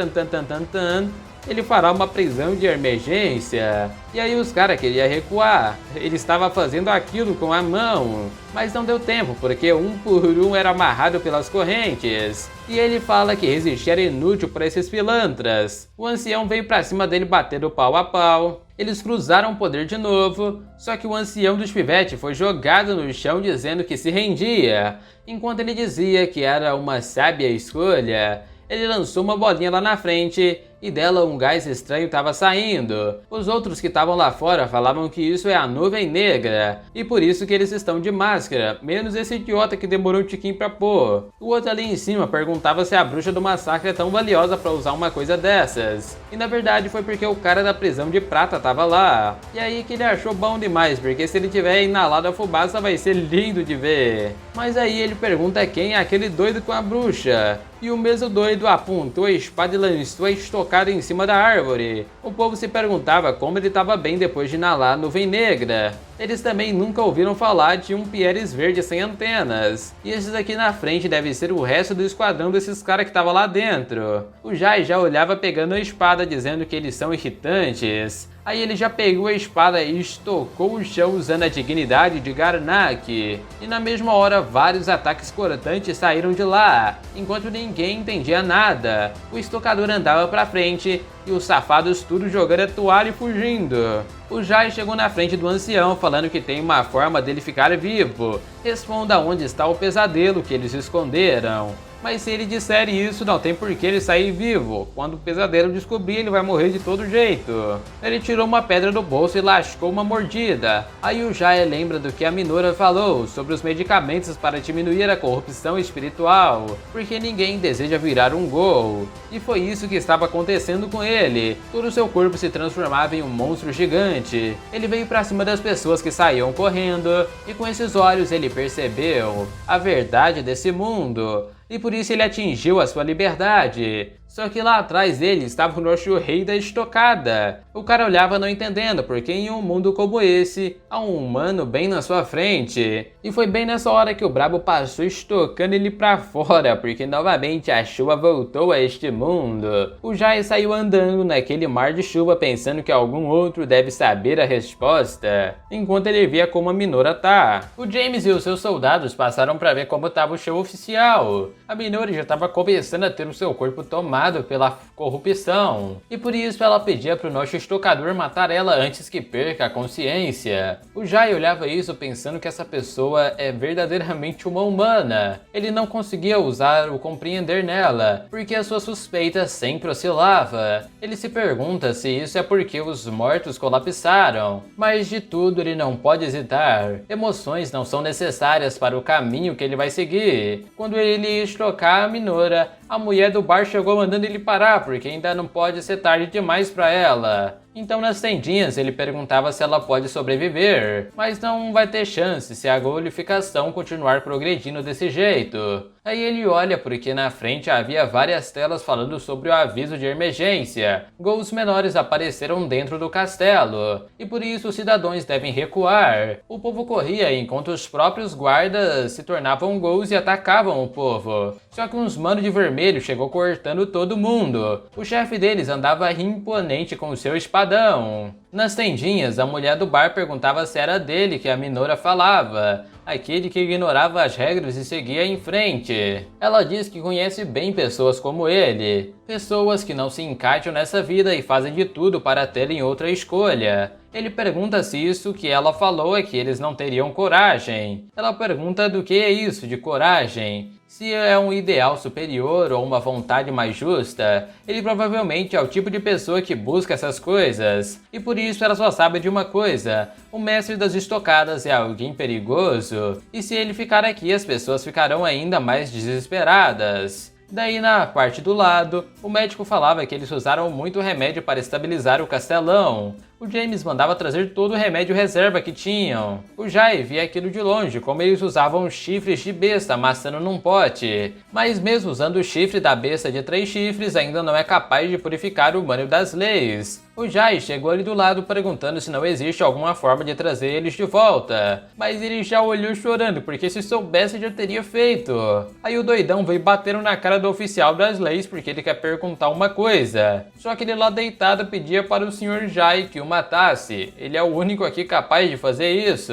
ele fará uma prisão de emergência. E aí os caras queriam recuar, ele estava fazendo aquilo com a mão, mas não deu tempo porque um por um era amarrado pelas correntes. E ele fala que resistir era inútil para esses pilantras. O ancião veio para cima dele batendo pau a pau. Eles cruzaram o poder de novo, só que o ancião dos pivetes foi jogado no chão dizendo que se rendia. Enquanto ele dizia que era uma sábia escolha, ele lançou uma bolinha lá na frente e dela um gás estranho estava saindo. Os outros que estavam lá fora falavam que isso é a nuvem negra e por isso que eles estão de máscara, menos esse idiota que demorou um tiquinho pra pôr. O outro ali em cima perguntava se a bruxa do massacre é tão valiosa pra usar uma coisa dessas. E na verdade foi porque o cara da prisão de prata tava lá. E aí que ele achou bom demais, porque se ele tiver inalado a fumaça vai ser lindo de ver. Mas aí ele pergunta quem é aquele doido com a bruxa. E o mesmo doido apontou a espada e lançou a estocada em cima da árvore. O povo se perguntava como ele estava bem depois de inalar a nuvem negra. Eles também nunca ouviram falar de um Pieres verde sem antenas. E esses aqui na frente devem ser o resto do esquadrão desses caras que estavam lá dentro. O Jai já olhava pegando a espada dizendo que eles são irritantes. Aí ele já pegou a espada e estocou o chão usando a dignidade de Garnak. E na mesma hora vários ataques cortantes saíram de lá, enquanto ninguém entendia nada. O estocador andava pra frente e os safados tudo jogando a toalha e fugindo. O Jai chegou na frente do ancião falando que tem uma forma dele ficar vivo. Responda onde está o pesadelo que eles esconderam. Mas se ele disser isso, não tem por que ele sair vivo. Quando o pesadelo descobrir, ele vai morrer de todo jeito. Ele tirou uma pedra do bolso e lascou uma mordida. Aí o Jai lembra do que a Minora falou sobre os medicamentos para diminuir a corrupção espiritual, porque ninguém deseja virar um gol. E foi isso que estava acontecendo com ele. Todo o seu corpo se transformava em um monstro gigante. Ele veio para cima das pessoas que saíam correndo, e com esses olhos ele percebeu a verdade desse mundo. E por isso ele atingiu a sua liberdade. Só que lá atrás dele estava o nosso rei da estocada. O cara olhava não entendendo porque em um mundo como esse, há um humano bem na sua frente. E foi bem nessa hora que o brabo passou estocando ele pra fora, porque novamente a chuva voltou a este mundo. O Jai saiu andando naquele mar de chuva pensando que algum outro deve saber a resposta, enquanto ele via como a Minora tá. O James e os seus soldados passaram pra ver como estava o show oficial. A Minora já estava começando a ter o seu corpo tomado pela corrupção, e por isso ela pedia para o nosso estocador matar ela antes que perca a consciência. O Jai olhava isso pensando que essa pessoa é verdadeiramente uma humana. Ele não conseguia usar o compreender nela, porque a sua suspeita sempre oscilava. Ele se pergunta se isso é porque os mortos colapsaram, mas de tudo ele não pode hesitar. Emoções não são necessárias para o caminho que ele vai seguir. Quando ele ia estocar a Minora, a mulher do bar chegou mandando ele parar, porque ainda não pode ser tarde demais para ela. Então nas tendinhas ele perguntava se ela pode sobreviver, mas não vai ter chance se a glorificação continuar progredindo desse jeito. Aí ele olha porque na frente havia várias telas falando sobre o aviso de emergência. Gols menores apareceram dentro do castelo, e por isso os cidadãos devem recuar. O povo corria enquanto os próprios guardas se tornavam gols e atacavam o povo. Só que uns mano de vermelho chegou cortando todo mundo. O chefe deles andava imponente com o seu espadão. Nas tendinhas, a mulher do bar perguntava se era dele que a Minora falava, aquele que ignorava as regras e seguia em frente. Ela diz que conhece bem pessoas como ele, pessoas que não se encaixam nessa vida e fazem de tudo para terem outra escolha. Ele pergunta se isso que ela falou é que eles não teriam coragem. Ela pergunta do que é isso de coragem. Se é um ideal superior ou uma vontade mais justa, ele provavelmente é o tipo de pessoa que busca essas coisas. E por isso ela só sabe de uma coisa: o mestre das estocadas é alguém perigoso, e se ele ficar aqui as pessoas ficarão ainda mais desesperadas. Daí na parte do lado, o médico falava que eles usaram muito remédio para estabilizar o castelão. O James mandava trazer todo o remédio reserva que tinham. O Jai via aquilo de longe, como eles usavam chifres de besta amassando num pote. Mas mesmo usando o chifre da besta de 3 chifres, ainda não é capaz de purificar o humano das leis. O Jai chegou ali do lado perguntando se não existe alguma forma de trazer eles de volta. Mas ele já olhou chorando, porque se soubesse já teria feito. Aí o doidão veio batendo na cara do oficial das leis porque ele quer perguntar uma coisa. Só que ele lá deitado pedia para o Sr. Jai que o matasse. Ele é o único aqui capaz de fazer isso.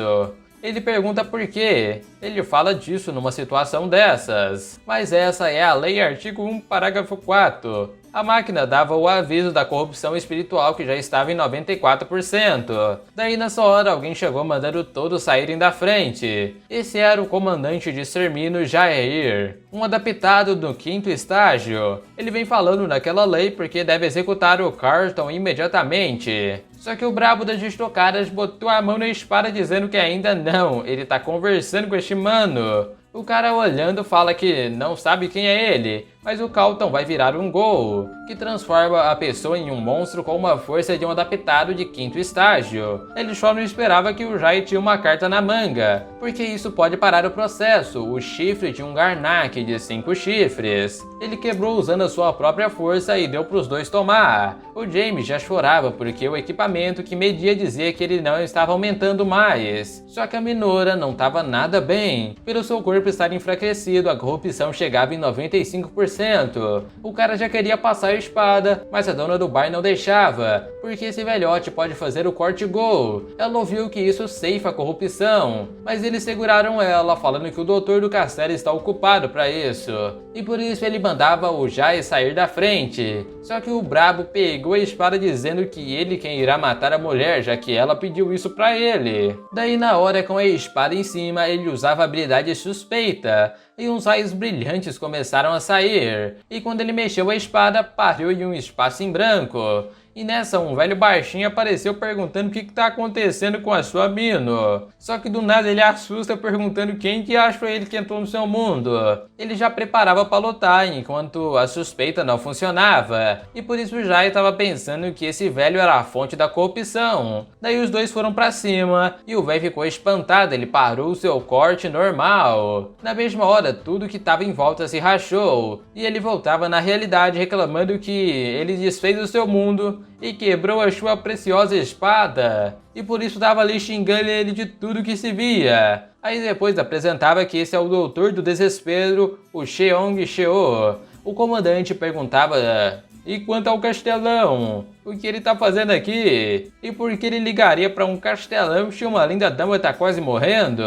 Ele pergunta por quê. Ele fala disso numa situação dessas. Mas essa é a lei artigo 1, parágrafo 4. A máquina dava o aviso da corrupção espiritual que já estava em 94%. Daí nessa hora alguém chegou mandando todos saírem da frente. Esse era o comandante de extermínio Jair, um adaptado do 5º estágio. Ele vem falando naquela lei porque deve executar o Carlton imediatamente. Só que o brabo das estocadas botou a mão na espada dizendo que ainda não, ele tá conversando com este mano. O cara olhando fala que não sabe quem é ele, mas o Carlton vai virar um gol, que transforma a pessoa em um monstro com uma força de um adaptado de 5º estágio. Ele só não esperava que o Jai tinha uma carta na manga, porque isso pode parar o processo, o chifre de um Garnak de 5 chifres. Ele quebrou usando a sua própria força e deu para os dois tomar. O James já chorava porque o equipamento que media dizia que ele não estava aumentando mais. Só que a Minora não estava nada bem. Pelo seu corpo estar enfraquecido, a corrupção chegava em 95%. O cara já queria passar a espada, mas a dona do bar não deixava, porque esse velhote pode fazer o corte-gol. Ela ouviu que isso ceifa a corrupção, mas eles seguraram ela, falando que o doutor do castelo está ocupado para isso. E por isso ele mandava o Jai sair da frente. Só que o brabo pegou a espada dizendo que ele quem irá matar a mulher, já que ela pediu isso para ele. Daí na hora com a espada em cima, ele usava a habilidade suspeita, e uns raios brilhantes começaram a sair. E quando ele mexeu a espada, parou em um espaço em branco. E nessa, um velho baixinho apareceu perguntando o que está acontecendo com a sua Mino. Só que do nada ele assusta perguntando quem que achou ele que entrou no seu mundo. Ele já preparava para lutar enquanto a suspeita não funcionava. E por isso já estava pensando que esse velho era a fonte da corrupção. Daí os dois foram para cima e o velho ficou espantado, ele parou o seu corte normal. Na mesma hora, tudo que estava em volta se rachou. E ele voltava na realidade reclamando que ele desfez o seu mundo e quebrou a sua preciosa espada, e por isso estava ali xingando ele de tudo que se via. Aí depois apresentava que esse é o doutor do desespero, o Cheong Cheo. O comandante perguntava: e quanto ao castelão? O que ele tá fazendo aqui? E por que ele ligaria para um castelão se uma linda dama tá quase morrendo?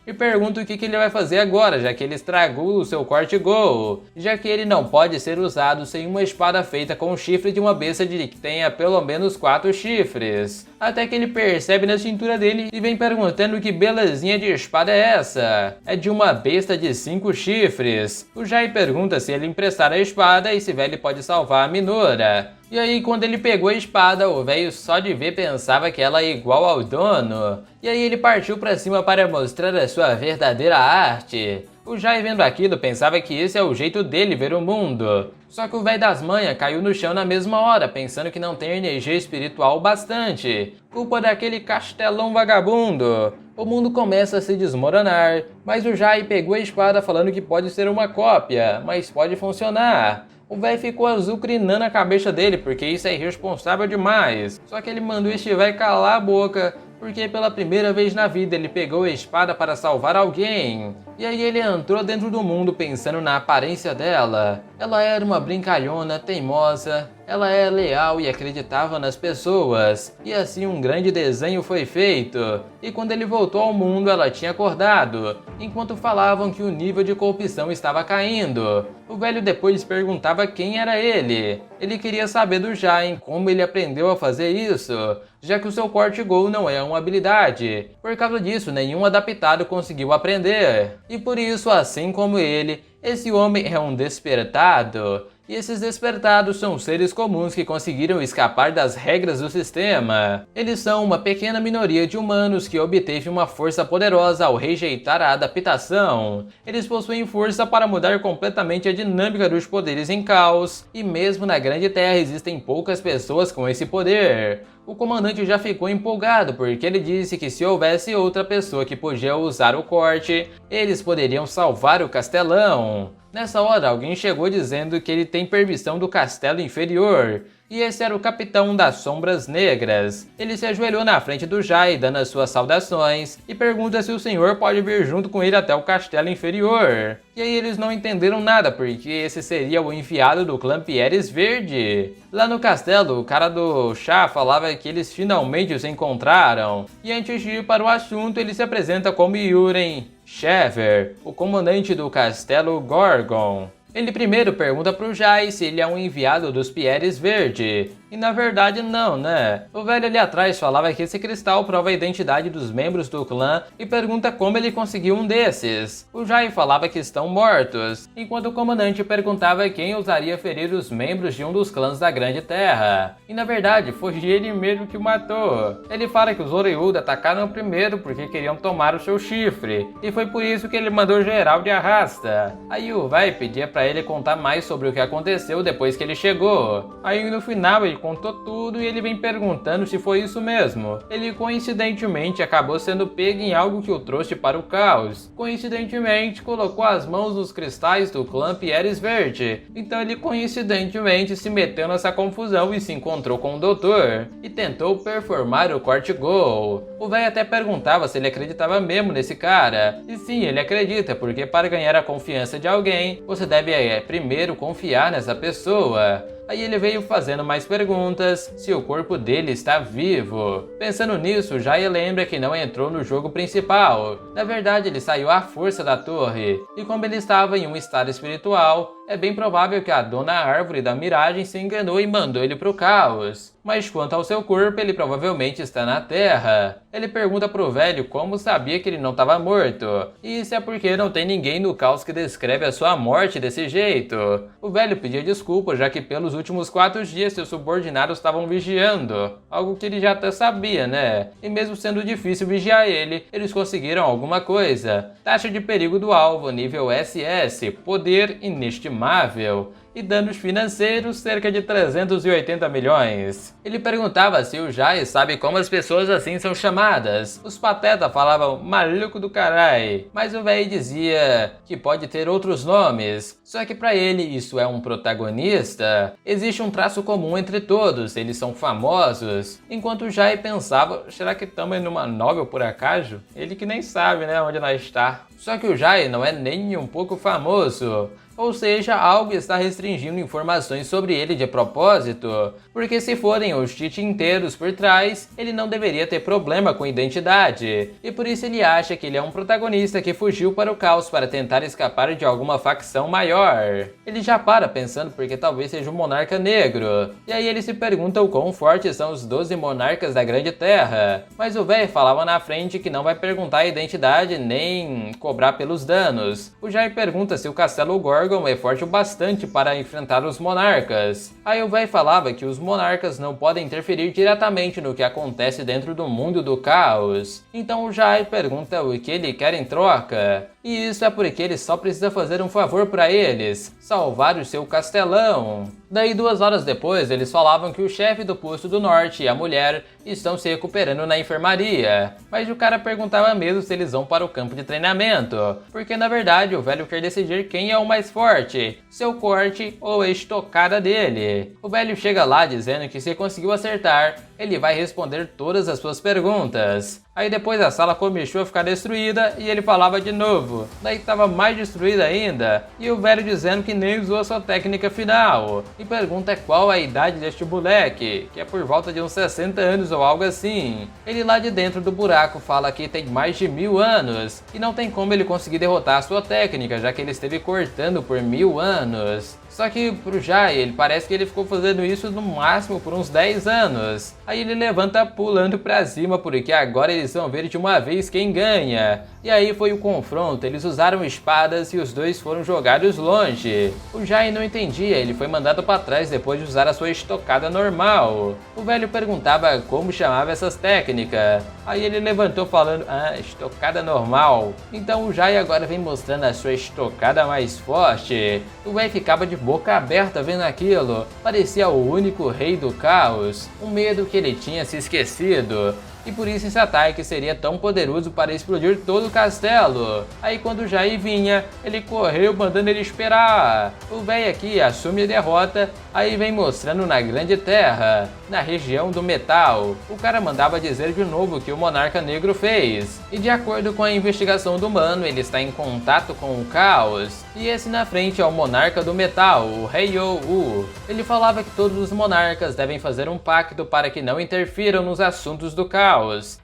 E pergunta o que ele vai fazer agora, já que ele estragou o seu corte-gol, já que ele não pode ser usado sem uma espada feita com o chifre de uma besta que tenha pelo menos 4 chifres. Até que ele percebe na cintura dele e vem perguntando que belezinha de espada é essa. É de uma besta de 5 chifres. O Jai pergunta se ele emprestar a espada e se ele pode salvar a Minora. E aí quando ele pegou a espada, o velho só de ver pensava que ela é igual ao dono. E aí ele partiu pra cima para mostrar a sua verdadeira arte. O Jai vendo aquilo pensava que esse é o jeito dele ver o mundo. Só que o velho das manhas caiu no chão na mesma hora, pensando que não tem energia espiritual bastante. Culpa daquele castelão vagabundo. O mundo começa a se desmoronar, mas o Jai pegou a espada falando que pode ser uma cópia, mas pode funcionar. O velho ficou azucrinando a cabeça dele, porque isso é irresponsável demais. Só que ele mandou este velho calar a boca, porque pela primeira vez na vida ele pegou a espada para salvar alguém. E aí ele entrou dentro do mundo pensando na aparência dela. Ela era uma brincalhona, teimosa, ela é leal e acreditava nas pessoas. E assim um grande desenho foi feito. E quando ele voltou ao mundo, ela tinha acordado, enquanto falavam que o nível de corrupção estava caindo. O velho depois perguntava quem era ele. Ele queria saber do Jain como ele aprendeu a fazer isso, já que o seu corte-gol não é uma habilidade. Por causa disso, nenhum adaptado conseguiu aprender. E por isso, assim como ele, esse homem é um despertado. E esses despertados são seres comuns que conseguiram escapar das regras do sistema. Eles são uma pequena minoria de humanos que obteve uma força poderosa ao rejeitar a adaptação. Eles possuem força para mudar completamente a dinâmica dos poderes em caos, e mesmo na Grande Terra existem poucas pessoas com esse poder. O comandante já ficou empolgado porque ele disse que se houvesse outra pessoa que podia usar o corte, eles poderiam salvar o castelão. Nessa hora, alguém chegou dizendo que ele tem permissão do castelo inferior, e esse era o capitão das Sombras Negras. Ele se ajoelhou na frente do Jai, dando as suas saudações, e pergunta se o senhor pode vir junto com ele até o castelo inferior. E aí eles não entenderam nada, porque esse seria o enviado do clã Pieres Verde. Lá no castelo, o cara do chá falava que eles finalmente se encontraram, e antes de ir para o assunto, ele se apresenta como Yuren Shever, o comandante do castelo Gorgon. Ele primeiro pergunta pro Jai se ele é um enviado dos Pieres Verde, e na verdade não, né? O velho ali atrás falava que esse cristal prova a identidade dos membros do clã e pergunta como ele conseguiu um desses. O Jai falava que estão mortos, enquanto o comandante perguntava quem ousaria ferir os membros de um dos clãs da Grande Terra. E na verdade foi ele mesmo que o matou. Ele fala que os Oreud atacaram primeiro porque queriam tomar o seu chifre, e foi por isso que ele mandou geral de arrasta. Aí o velho pedia pra ele contar mais sobre o que aconteceu depois que ele chegou. Aí no final ele contou tudo e ele vem perguntando se foi isso mesmo. Ele coincidentemente acabou sendo pego em algo que o trouxe para o caos. Coincidentemente colocou as mãos nos cristais do clã Pieres Verde. Então ele coincidentemente se meteu nessa confusão e se encontrou com o doutor. E tentou performar o corte gol. O velho até perguntava se ele acreditava mesmo nesse cara. E sim, ele acredita, porque para ganhar a confiança de alguém, você deve primeiro confiar nessa pessoa. Aí ele veio fazendo mais perguntas, se o corpo dele está vivo. Pensando nisso, Jai lembra que não entrou no jogo principal. Na verdade, ele saiu à força da torre. E como ele estava em um estado espiritual, é bem provável que a Dona Árvore da Miragem se enganou e mandou ele pro caos. Mas quanto ao seu corpo, ele provavelmente está na Terra. Ele pergunta pro velho como sabia que ele não estava morto. E isso é porque não tem ninguém no caos que descreve a sua morte desse jeito. O velho pedia desculpa, já que pelos últimos 4 dias seus subordinados estavam vigiando. Algo que ele já até sabia, né? E mesmo sendo difícil vigiar ele, eles conseguiram alguma coisa. Taxa de perigo do alvo, nível SS, poder inestimável. E danos financeiros, cerca de 380 milhões. Ele perguntava se o Jai sabe como as pessoas assim são chamadas. Os patetas falavam maluco do carai, mas o velho dizia que pode ter outros nomes. Só que pra ele isso é um protagonista. Existe um traço comum entre todos, eles são famosos. Enquanto o Jai pensava, será que estamos numa novel por acaso? Ele que nem sabe, né, onde nós está. Só que o Jai não é nem um pouco famoso. Ou seja, algo está restringindo informações sobre ele de propósito, porque se forem os cheats inteiros por trás, ele não deveria ter problema com identidade, e por isso ele acha que ele é um protagonista que fugiu para o caos para tentar escapar de alguma facção maior. Ele já para pensando porque talvez seja um monarca negro, e aí ele se pergunta o quão fortes são os 12 monarcas da Grande Terra, mas o velho falava na frente que não vai perguntar a identidade nem cobrar pelos danos. O Jai pergunta se o castelo Gorgon é forte o bastante para enfrentar os monarcas. Aí o velho falava que os monarcas não podem interferir diretamente no que acontece dentro do mundo do caos. Então o Jai pergunta o que ele quer em troca. E isso é porque ele só precisa fazer um favor para eles, salvar o seu castelão. Daí 2 horas depois, eles falavam que o chefe do posto do norte e a mulher estão se recuperando na enfermaria. Mas o cara perguntava mesmo se eles vão para o campo de treinamento, porque na verdade o velho quer decidir quem é o mais forte, seu corte ou a estocada dele. O velho chega lá dizendo que se conseguiu acertar, ele vai responder todas as suas perguntas. Aí depois a sala começou a ficar destruída e ele falava de novo. Daí estava mais destruída ainda, e o velho dizendo que nem usou a sua técnica final. E pergunta qual a idade deste moleque, que é por volta de uns 60 anos ou algo assim. Ele lá de dentro do buraco fala que tem mais de 1000 anos, e não tem como ele conseguir derrotar a sua técnica, já que ele esteve cortando por 1000 anos. Só que pro Jai, ele parece que ele ficou fazendo isso no máximo por uns 10 anos. Aí ele levanta pulando pra cima, porque agora eles vão ver de uma vez quem ganha. E aí foi o confronto, eles usaram espadas e os dois foram jogados longe. O Jai não entendia, ele foi mandado pra trás depois de usar a sua estocada normal. O velho perguntava como chamava essas técnicas. Aí ele levantou falando, estocada normal. Então o Jai agora vem mostrando a sua estocada mais forte. O velho ficava de boca aberta vendo aquilo. Parecia o único rei do caos. Um medo que ele tinha se esquecido. E por isso esse ataque seria tão poderoso para explodir todo o castelo. Aí quando o Jai vinha, ele correu mandando ele esperar. O véi aqui assume a derrota, aí vem mostrando na Grande Terra, na região do metal. O cara mandava dizer de novo o que o Monarca Negro fez. E de acordo com a investigação do mano, ele está em contato com o caos. E esse na frente é o Monarca do Metal, o Rei-Oh-U. Ele falava que todos os monarcas devem fazer um pacto para que não interfiram nos assuntos do caos.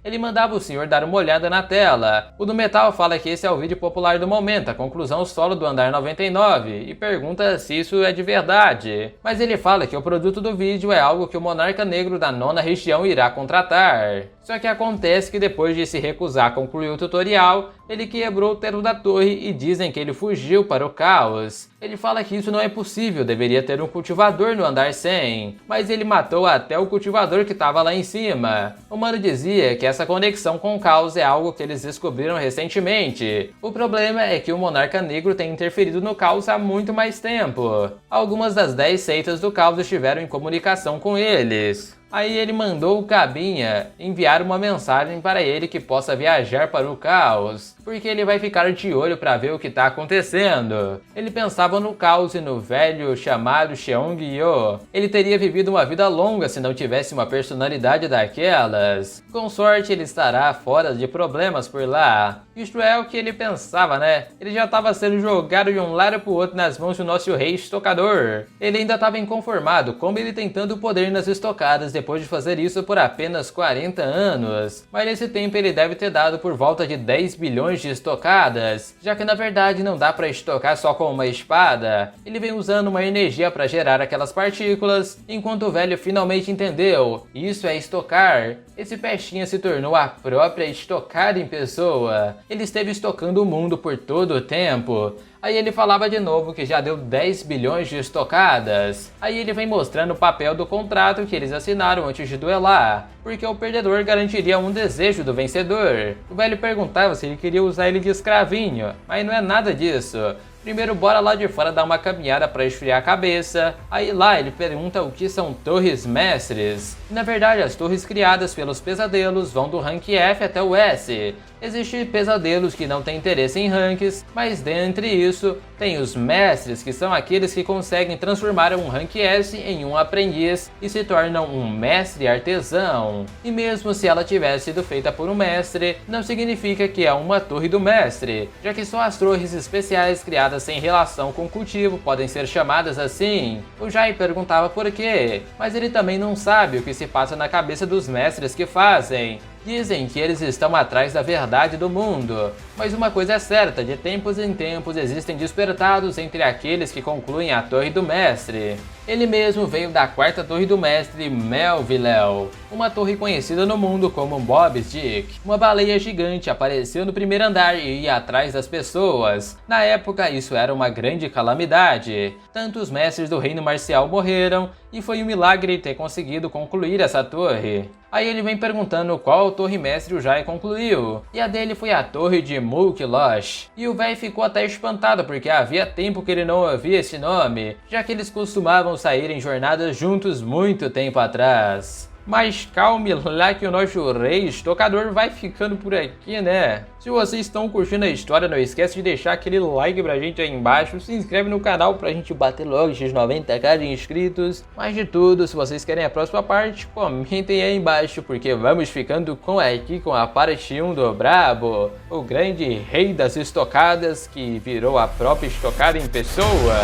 Ele mandava o senhor dar uma olhada na tela. O do metal fala que esse é o vídeo popular do momento, a conclusão solo do andar 99, e pergunta se isso é de verdade. Mas ele fala que o produto do vídeo é algo que o Monarca Negro da 9ª região irá contratar. Só que acontece que depois de se recusar a concluir o tutorial, ele quebrou o teto da torre e dizem que ele fugiu para o caos. Ele fala que isso não é possível, deveria ter um cultivador no andar 100, mas ele matou até o cultivador que estava lá em cima. O mano dizia que essa conexão com o caos é algo que eles descobriram recentemente. O problema é que o Monarca Negro tem interferido no caos há muito mais tempo. Algumas das 10 seitas do caos estiveram em comunicação com eles. Aí ele mandou o Cabinha enviar uma mensagem para ele que possa viajar para o caos, porque ele vai ficar de olho para ver o que está acontecendo. Ele pensava no caos e no velho chamado Cheong-Yo. Ele teria vivido uma vida longa se não tivesse uma personalidade daquelas. Com sorte ele estará fora de problemas por lá. Isto é o que ele pensava, né? Ele já estava sendo jogado de um lado para o outro nas mãos do nosso rei estocador. Ele ainda estava inconformado, como ele tem tanto poder nas estocadas depois de fazer isso por apenas 40 anos. Mas nesse tempo ele deve ter dado por volta de 10 bilhões de estocadas, já que na verdade não dá para estocar só com uma espada. Ele vem usando uma energia para gerar aquelas partículas, enquanto o velho finalmente entendeu. Isso é estocar. Esse pestinha se tornou a própria estocada em pessoa. Ele esteve estocando o mundo por todo o tempo. Aí ele falava de novo que já deu 10 bilhões de estocadas. Aí ele vem mostrando o papel do contrato que eles assinaram antes de duelar, porque o perdedor garantiria um desejo do vencedor. O velho perguntava se ele queria usar ele de escravinho, mas não é nada disso. Primeiro bora lá de fora dar uma caminhada para esfriar a cabeça. Aí lá ele pergunta o que são torres mestres. Na verdade as torres criadas pelos pesadelos vão do rank F até o S. Existem pesadelos que não têm interesse em ranks, mas dentre isso tem os mestres, que são aqueles que conseguem transformar um rank S em um aprendiz e se tornam um mestre artesão. E mesmo se ela tivesse sido feita por um mestre, não significa que é uma torre do mestre, já que só as torres especiais criadas sem relação com o cultivo podem ser chamadas assim. O Jai perguntava por quê, mas ele também não sabe o que se passa na cabeça dos mestres que fazem. Dizem que eles estão atrás da verdade do mundo, mas uma coisa é certa, de tempos em tempos existem despertados entre aqueles que concluem a Torre do Mestre. Ele mesmo veio da 4ª Torre do Mestre Melvillel, uma torre conhecida no mundo como Bob's Dick. Uma baleia gigante apareceu no primeiro andar e ia atrás das pessoas. Na época isso era uma grande calamidade. Tanto os mestres do reino marcial morreram e foi um milagre ter conseguido concluir essa torre. Aí ele vem perguntando qual torre mestre o Jai concluiu, e a dele foi a torre de Mulkilosh. E o véi ficou até espantado porque havia tempo que ele não ouvia esse nome, já que eles costumavam sair em jornadas juntos muito tempo atrás. Mas calme lá que o nosso rei estocador vai ficando por aqui, né? Se vocês estão curtindo a história, não esquece de deixar aquele like pra gente aí embaixo, se inscreve no canal pra gente bater logo esses 90k de inscritos. Mas de tudo, se vocês querem a próxima parte, comentem aí embaixo, porque vamos ficando aqui com a parte 1 do Brabo, o grande rei das estocadas que virou a própria estocada em pessoa.